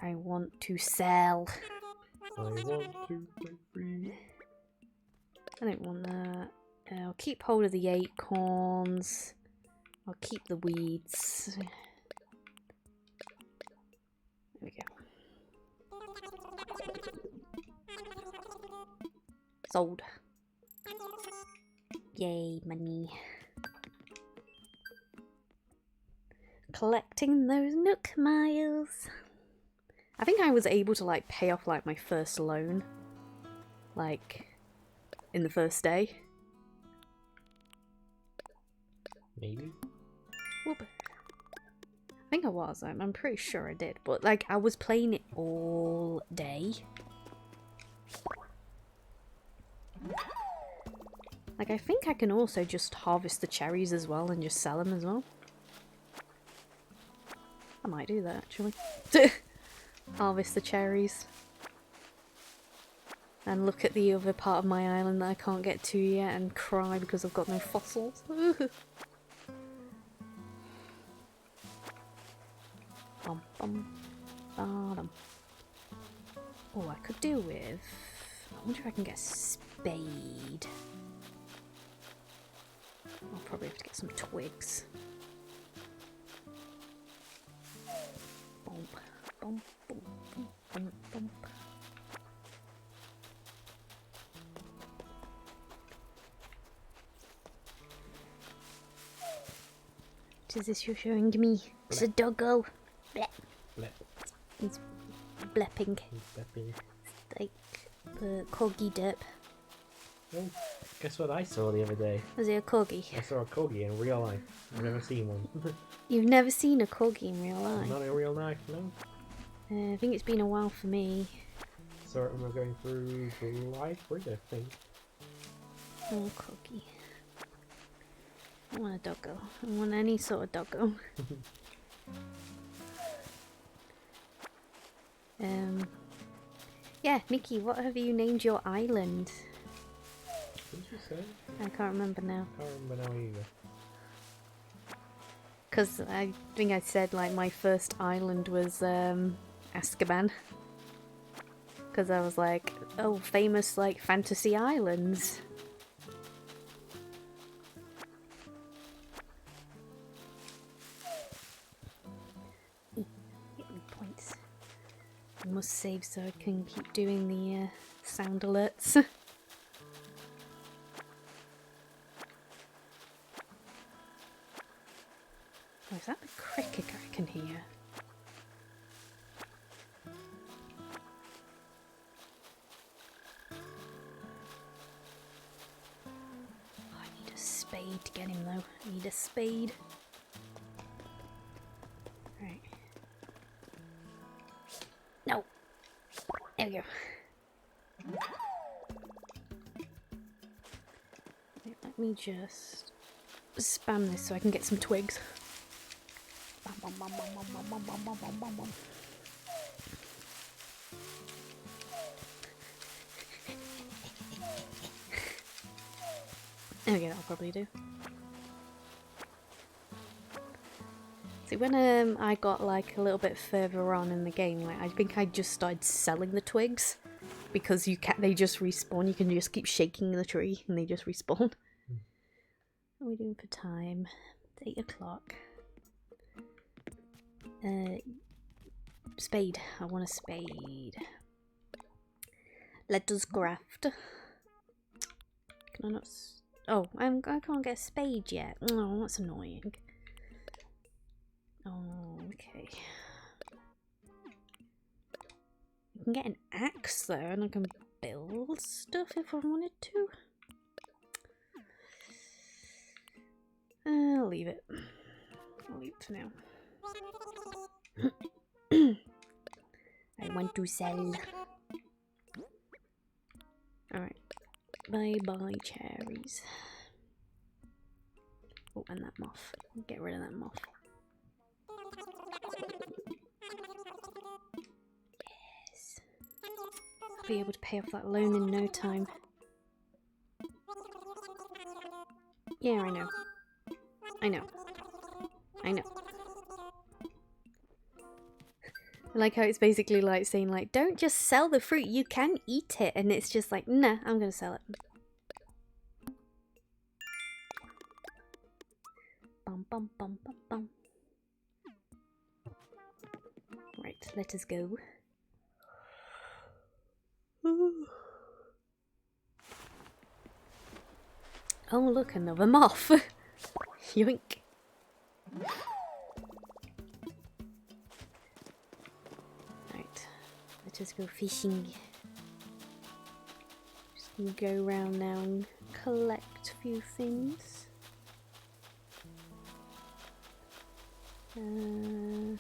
I want to sell. I want to play free. I don't want that. I'll keep hold of the acorns. I'll keep the weeds. There we go. Sold. Yay, money. Collecting those Nook miles. I think I was able to like pay off like my first loan. Like in the first day. Maybe. Whoop. I think I was. I'm pretty sure I did. But like I was playing it all day. Like I think I can also just harvest the cherries as well and just sell them as well. I might do that actually. Harvest the cherries. And look at the other part of my island that I can't get to yet and cry because I've got no fossils. Bum, bum, bottom. Oh, I could do with... I wonder if I can get a spade. I'll probably have to get some twigs. Bump, bump, bump, bump, bump, bump. What is this you're showing me? It's a doggo. Blep. Blep. He's blepping. He's blepping. It's like the corgi derp. Oh, guess what I saw the other day? Was it a corgi? I saw a corgi in real life. I've never seen one. You've never seen a corgi in real life? Not in real life, no. I think it's been a while for me. Saw it when we were going through the library, I think. Oh, corgi. I want a doggo. I want any sort of doggo. Yeah, Nikki, what have you named your island? What did you say? I can't remember now. I can't remember now either. Because I think I said like my first island was Azkaban. Because I was like, oh, famous like fantasy islands. Get me points. I must save so I can keep doing the sound alerts. Oh, is that the cricket I can hear? Oh, I need a spade to get him though. I need a spade. Right. No! There we go. Wait, let me just spam this so I can get some twigs. Bum, bum, bum, bum, bum, bum, bum, bum, bum, bum, bum. Okay, that'll probably do. See, when I got like a little bit further on in the game, like I think I just started selling the twigs because they just respawn. You can just keep shaking the tree and they just respawn. What are we doing for time? It's 8 o'clock. Spade. I want a spade. Let us graft. Can I not? Oh, I can't get a spade yet. Oh, that's annoying. Oh, okay. I can get an axe though, and I can build stuff if I wanted to. I'll leave it. I'll leave it for now. I want to sell. Alright. Bye bye cherries. Oh, and that moth. Get rid of that moth. Yes. I'll be able to pay off that loan in no time. Yeah, I know. I know. I know. I like how it's basically like saying like, don't just sell the fruit, you can eat it. And it's just like, nah, I'm gonna sell it. Bum bum bum bum bum. Right, let us go. Oh look, another moth. Yoink. Right, let us go fishing. Just gonna go around now and collect a few things. Oh,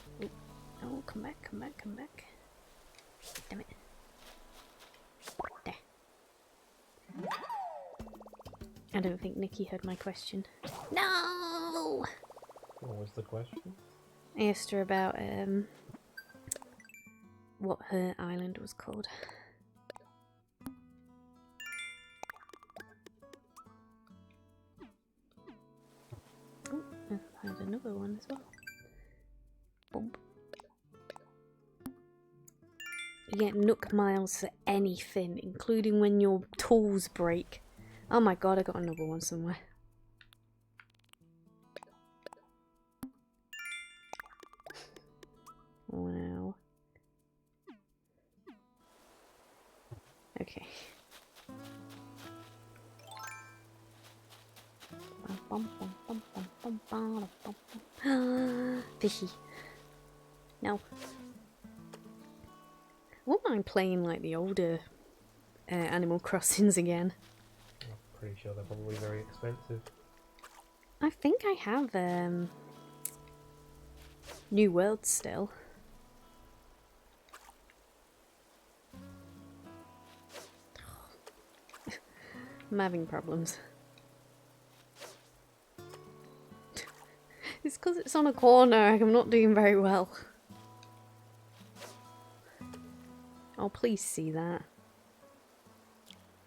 come back, come back, come back. Damn it. There. I don't think Nikki heard my question. No! What was the question? I asked her about what her island was called. Oh, I had another one as well. Bump. You get Nook miles for anything, including when your tools break. Oh my god, I got another one somewhere. Wow. Okay. Fishy. No. I wouldn't mind playing like the older Animal Crossings again. I'm pretty sure they're probably very expensive. I think I have New World still. I'm having problems. It's because it's on a corner. I'm not doing very well. Oh, please see that.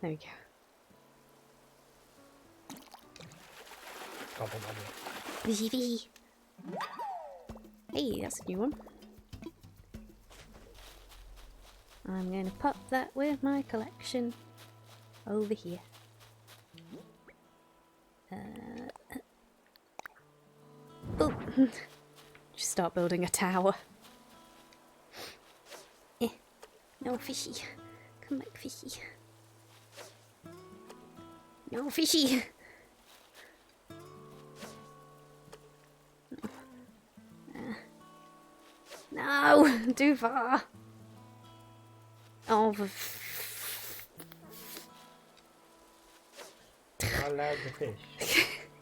There we go. Gobble, gobble. Fishy. Hey, that's a new one. I'm going to pop that with my collection over here. Oh, just start building a tower. No, fishy. Come back, fishy. No, fishy. No, too far. Oh, You're not allowed to fish.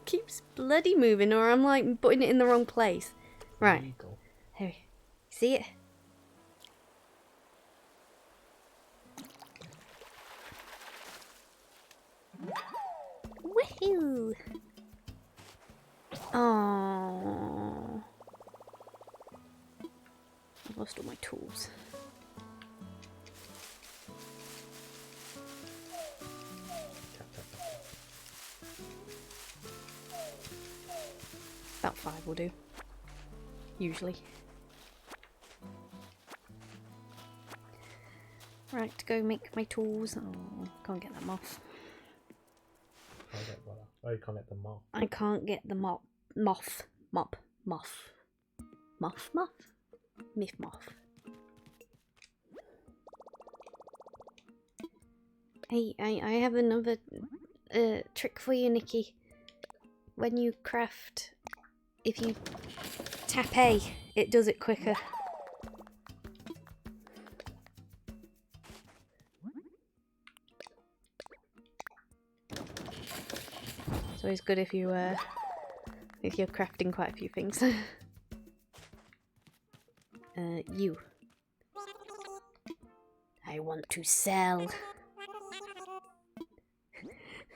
keeps bloody moving, or I'm like putting it in the wrong place. Right. Illegal. Here, see it? Woohoo! Oh, I've lost all my tools. About 5 will do. Usually. Right, to go make my tools. Oh, can't get them off. Can't get what? Oh, you can't get them off. I can't get the moth. Miff moth. Hey, I have another trick for you, Nikki. When you craft, if you tap A, it does it quicker. It's always good if you're crafting quite a few things. You. I want to sell.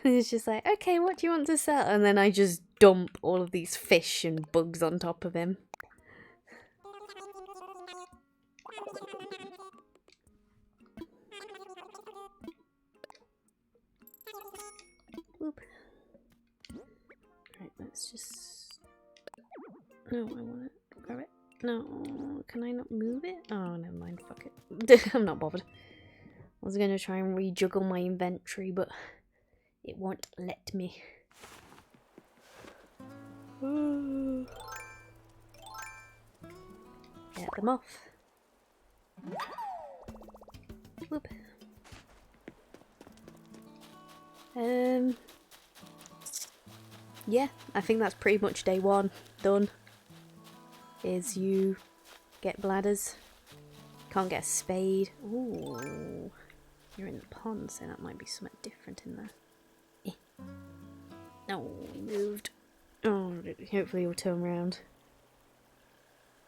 It's just like, okay, what do you want to sell? And then I just dump all of these fish and bugs on top of him. Whoop. Right, let's just... No, I want it. Grab it. No, can I not move it? Oh, never mind, fuck it. I'm not bothered. I was gonna try and rejuggle my inventory, but it won't let me. Get them off. Whoop. Yeah, I think that's pretty much day 1 done. Is you get bladders. Can't get a spade. Ooh, you're in the pond, so that might be something different in there. No, he moved. Oh, hopefully he'll turn around.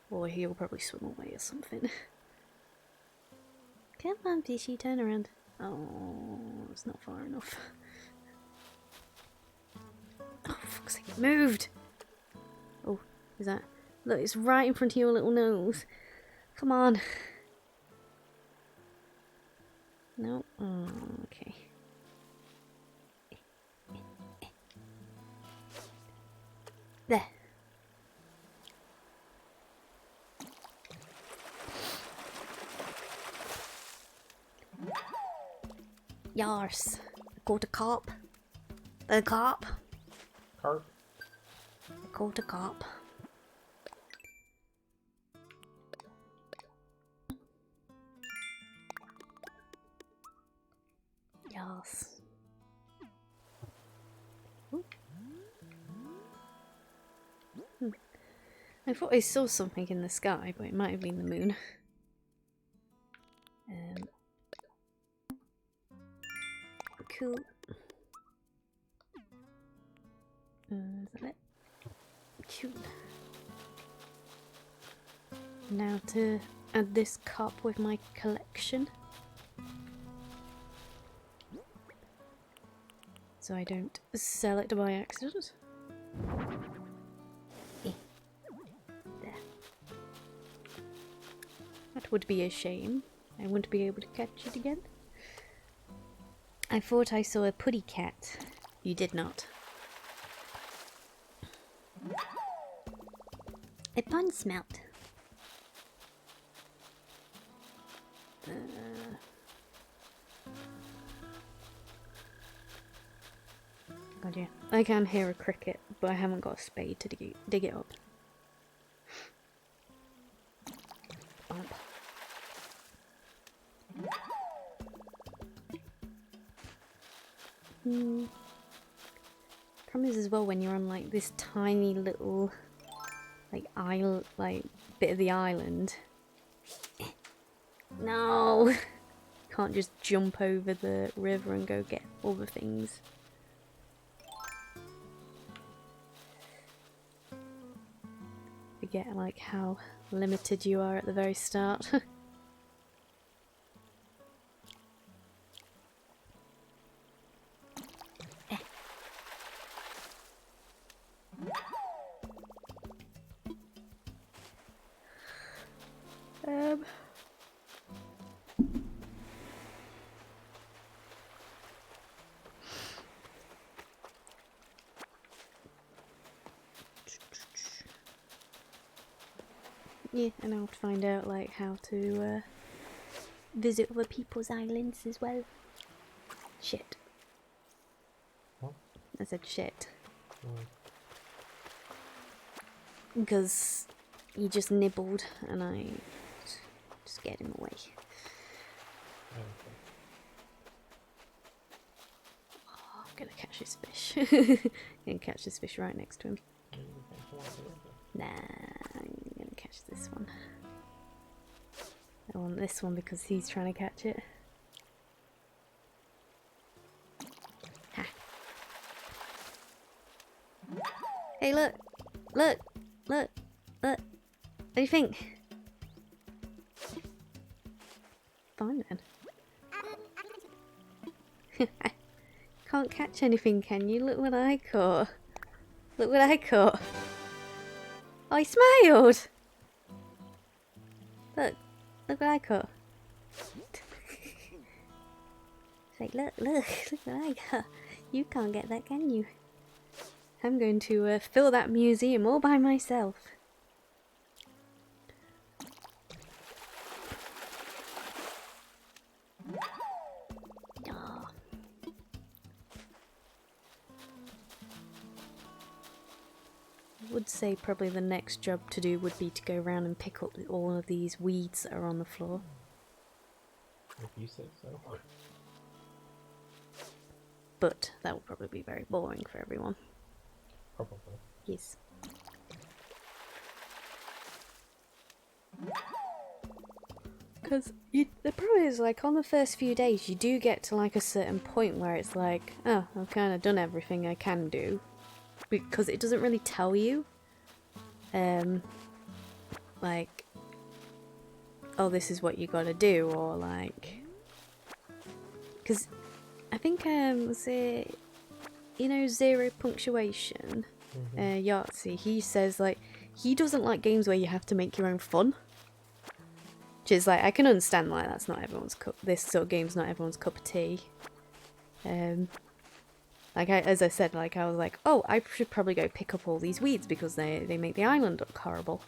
Or he'll probably swim away or something. Come on, fishy, turn around. Oh, it's not far enough. Oh, fuck's sake, it moved! Oh, is that... Look, it's right in front of your little nose. Come on. No? Oh, okay. There. Yars. Go to cop. The cop. Carp. Go to cop. Yes. I thought I saw something in the sky, but it might have been the moon. Cool. Is that it? Cool. Now to add this cup with my collection. So I don't sell it by accident. There. That would be a shame. I wouldn't be able to catch it again. I thought I saw a putty cat. You did not. A pun smelt. God, yeah. I can hear a cricket, but I haven't got a spade to dig it up. Bump. Problem is as well when you're on like this tiny little like bit of the island. No, can't just jump over the river and go get all the things. Forget like how limited you are at the very start. Yeah, and I'll have to find out like how to visit other people's islands as well. Shit. What? I said shit. Why? Because he just nibbled and I scared him away. Okay. Oh, I'm gonna catch this fish. I'm gonna catch this fish right next to him. Nah, I'm gonna catch this one. I want this one because he's trying to catch it. Ha. Hey, look! Look! Look! Look! What do you think? Fine then. Can't catch anything, can you? Look what I caught. Look what I caught. I smiled! Look what I caught. It's like, look what I got. You can't get that, can you? I'm going to fill that museum all by myself. Oh. I would say probably the next job to do would be to go around and pick up all of these weeds that are on the floor. If you say so. But that would probably be very boring for everyone. Probably. Yes. Because the problem is, like, on the first few days, you do get to, like, a certain point where it's like, oh, I've kind of done everything I can do. Because it doesn't really tell you, like, oh, this is what you gotta do, or, like, because I think, was it, you know, Zero Punctuation, Yahtzee, he says, like, he doesn't like games where you have to make your own fun. Which is, like, I can understand, like, that's not everyone's cup, this sort of game's not everyone's cup of tea. Like, as I said, like, I was like, oh, I should probably go pick up all these weeds because they make the island look horrible.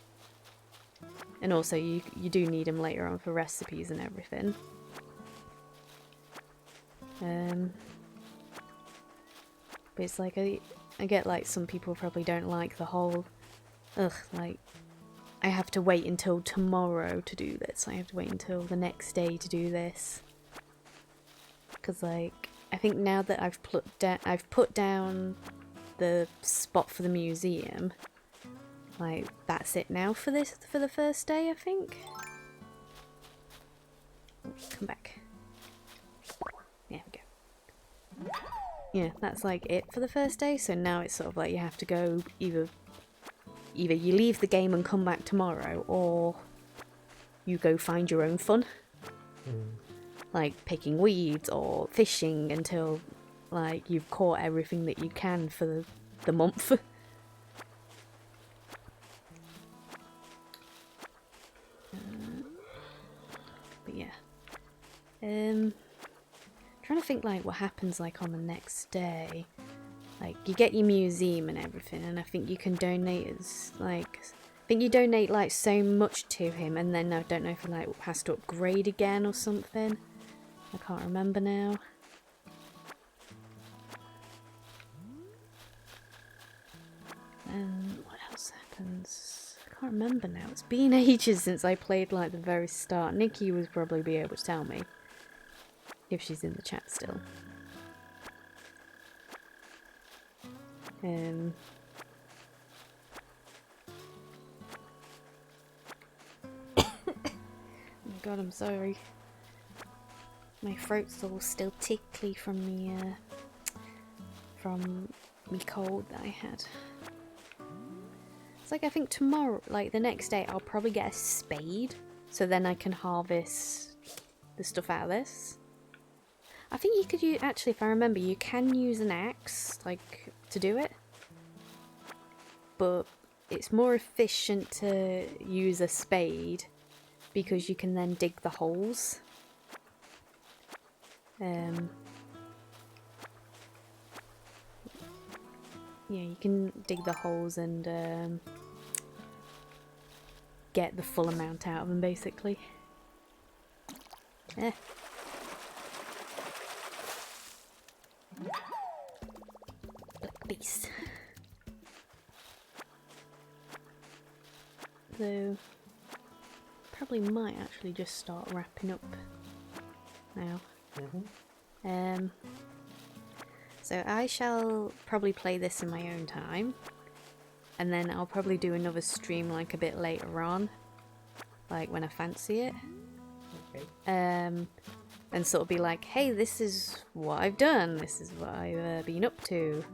And also, you do need them later on for recipes and everything. But it's like I get like some people probably don't like the whole like I have to wait until tomorrow to do this. I have to wait until the next day to do this. Because like I think now that I've put down the spot for the museum, like that's it now for the first day, I think. Come back. There we go. Yeah, that's like it for the first day. So now it's sort of like you have to go either you leave the game and come back tomorrow, or you go find your own fun. Like picking weeds or fishing until like you've caught everything that you can for the month. But yeah. Trying to think like what happens like on the next day. Like you get your museum and everything, and I think you can donate I think you donate like so much to him, and then I don't know if he like has to upgrade again or something. I can't remember now. And what else happens? I can't remember now. It's been ages since I played like the very start. Nikki would probably be able to tell me if she's in the chat still. Oh my god, I'm sorry. My throat's all still tickly from the cold that I had. It's like I think tomorrow, like the next day, I'll probably get a spade, so then I can harvest the stuff out of this. I think you could use, actually, if I remember, you can use an axe, like, to do it. But it's more efficient to use a spade because you can then dig the holes. Yeah, you can dig the holes and get the full amount out of them, basically. Eh. Look, beast. So, probably might actually just start wrapping up now. So I shall probably play this in my own time, and then I'll probably do another stream like a bit later on, like when I fancy it. Okay. And sort of be like, hey, this is what I've done, this is what I've been up to.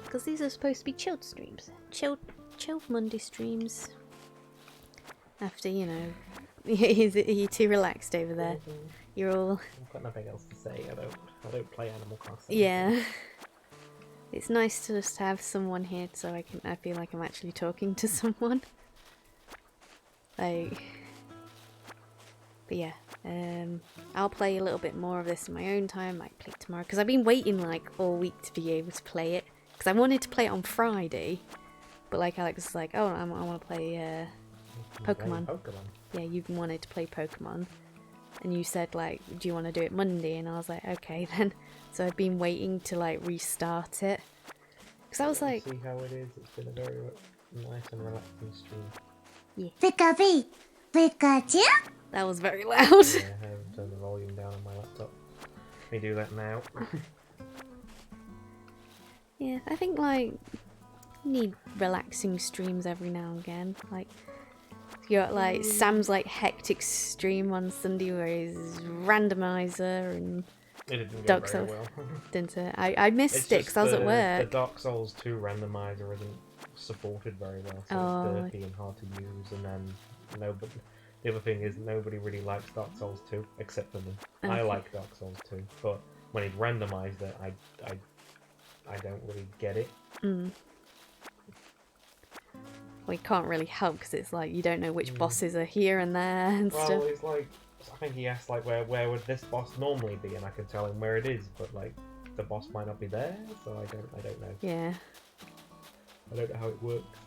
Because these are supposed to be chilled streams. Chilled Monday streams. After, you know, you're too relaxed over there. You're all... I've got nothing else to say. I don't play Animal Crossing. Yeah. It's nice to just have someone here so I feel like I'm actually talking to someone. Like... But yeah, I'll play a little bit more of this in my own time, might play it tomorrow, because I've been waiting like all week to be able to play it, because I wanted to play it on Friday, but like Alex was like, oh, I want to play Pokemon. Yeah, you wanted to play Pokemon, and you said like, do you want to do it Monday? And I was like, okay then. So I've been waiting to like restart it, because I was like, see how it is. It's been a very nice and relaxing stream. Yeah. Pikachu! Pikachu! That was very loud. Yeah, I haven't turned the volume down on my laptop. Let me do that now. Yeah, I think like you need relaxing streams every now and again. Like you got like Sam's like hectic stream on Sunday where he's randomizer and It didn't go Dark very Souls. well. Didn't it? I missed it because I was at The work. Dark Souls 2 randomizer isn't supported very well, so it's dirty and hard to use, and then nobody... The other thing is nobody really likes Dark Souls 2 except for me. Okay. I like Dark Souls 2, but when he's randomised it, I don't really get it. Well, you can't really help because it's like you don't know which bosses are here and there and Well, stuff. it's like I think he asked like where would this boss normally be, and I can tell him where it is, but like the boss might not be there, so I don't know. Yeah. I don't know how it works.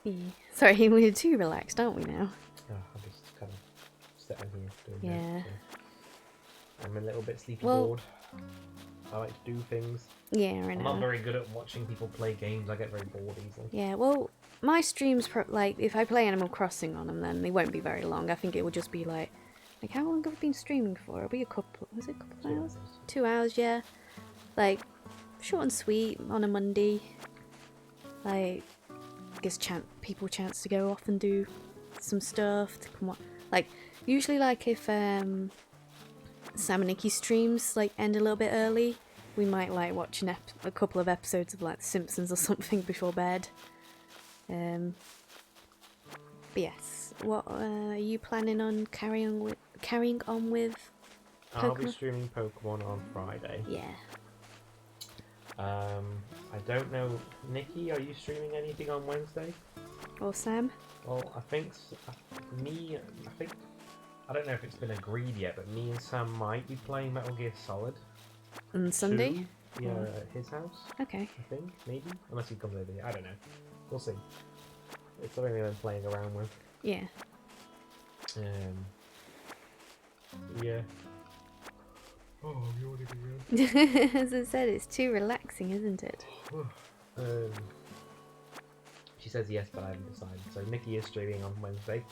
Yeah. Sorry, we're too relaxed, aren't we now? Oh, I'm just kind of sitting here doing Yeah. that. So I'm a little bit sleepy Well- bored. I like to do things. Yeah, I I'm know. not very good at watching people play games. I get very bored easily. Yeah, well, my streams, like, if I play Animal Crossing on them, then they won't be very long. I think it will just be like how long have we been streaming for? It'll be a couple, was it a couple of hours? 2 hours, yeah. Like, short and sweet on a Monday. Like, gives people a chance to go off and do some stuff. To come on. Like, usually, like, if Sam and Nikki streams, like, end a little bit early, we might, like, watch a couple of episodes of, like, The Simpsons or something before bed. But yes, what are you planning on carrying on with I'll be Pokemon? streaming Pokemon on Friday. Yeah. I don't know, Nikki, are you streaming anything on Wednesday? Or Sam? Well, I think I don't know if it's been agreed yet, but me and Sam might be playing Metal Gear Solid. On Sunday? 2, yeah, at his house. Okay. I think, maybe, unless he comes over here. I don't know. We'll see. It's something I've been playing around with. Yeah. Yeah. Oh, I'm yawning again. As I said, it's too relaxing, isn't it? She says yes, but I haven't decided. So Nikki is streaming on Wednesday.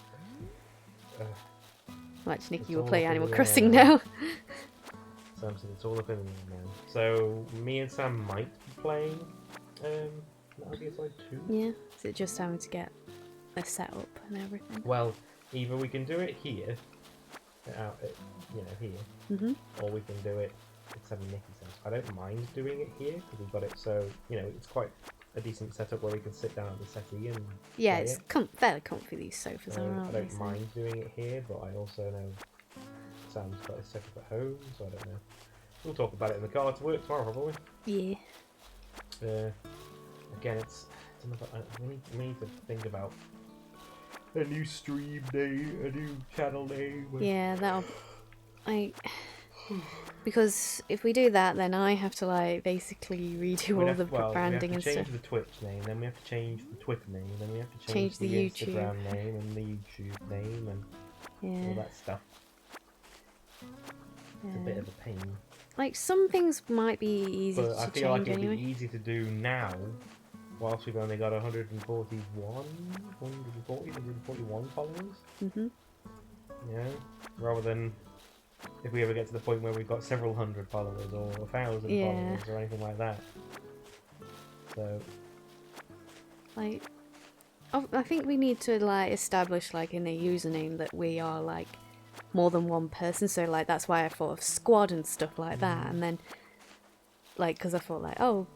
Watch Nikki It's will all play up in Animal the Crossing air. now. So it's all up in the air now. So me and Sam might be playing Metal Gear Solid 2. Yeah. Is it just having to get a setup and everything? Well, either we can do it here, here, or we can do it at Sam and Nikki's house. I don't mind doing it here because we've got it so it's quite a decent setup where we can sit down at the settee and Yeah, play it's it. fairly comfy, these sofas are, I aren't they? don't mind doing it here, but I also know Sam's got his setup at home, so I don't know. We'll talk about it in the car to work tomorrow, probably. Yeah. Again, it's another. We need to think about a new stream name, a new channel name. Yeah, that'll... Because if we do that, then I have to, like, basically redo all the branding and stuff. We have to change the Twitch name, then we have to change the Twitter name, then we have to Change change the the YouTube. Instagram name and the YouTube name and all Yeah. that stuff. It's a bit of a pain. Like, some things might be easy But I to feel like change it'd anyway. be easy to do now, whilst we've only got 141 followers. Mm-hmm. Yeah, rather than if we ever get to the point where we've got several hundred followers or 1,000 Yeah. followers or anything like that. So, Like, I think we need to, like, establish, like, in a username that we are, like, more than one person. So, like, that's why I thought of squad and stuff like that. And then, like, because I thought, like, oh,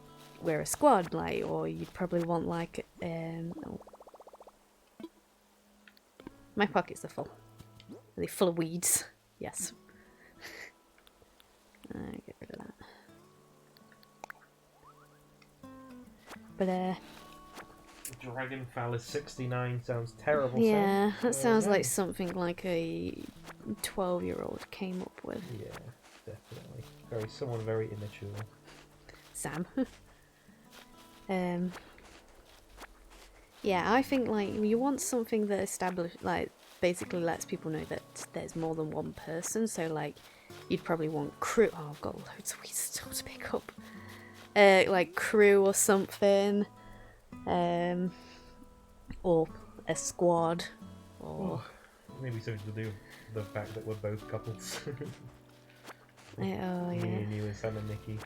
we're a squad, like, or you'd probably want, like, oh. My pockets are full. Are they full of weeds? Yes. Get rid of that. But, Dragonfell is 69 sounds terrible. yeah, Sam. that sounds Yeah. like something like a 12-year-old came up with. Yeah, definitely. Someone very immature. Sam. Yeah, I think, like, you want something that basically lets people know that there's more than one person. So, like, you'd probably want crew. Oh, I've got loads of weeds still to pick up. Like crew or something. Or a squad. Or Maybe something to do with the fact that we're both couples. oh yeah. Me and you and Sam and Nikki.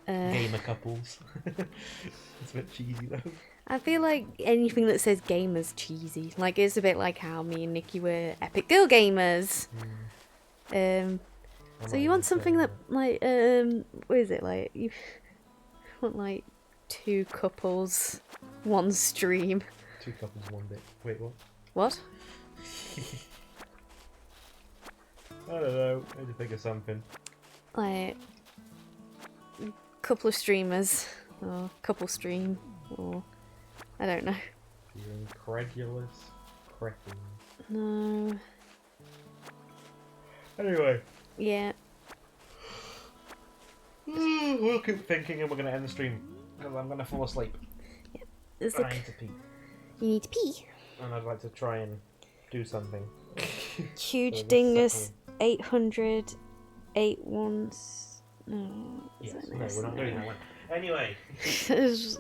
Gamer couples. It's a bit cheesy though. I feel like anything that says gamer's cheesy. Like, it's a bit like how me and Nikki were epic girl gamers. So you want something that, like, what is it, like, you want, like, 2 couples, 1 stream. 2 couples, 1 bit. Wait, what? What? I don't know. I need to think of something. Like, couple of streamers, or couple stream, or I don't know. You're incredulous cretin. No. Anyway. Yeah. We'll keep thinking and we're going to end the stream because I'm going to fall asleep. It's I like, need to pee. You need to pee. And I'd like to try and do something. Huge So just dingus 800 81. No, Yes, no, we're not doing that one. Anyway, See see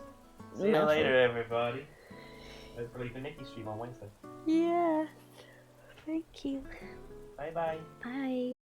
you later, everybody. Hopefully for Nikki's stream on Wednesday. Yeah. Thank you. Bye bye. Bye.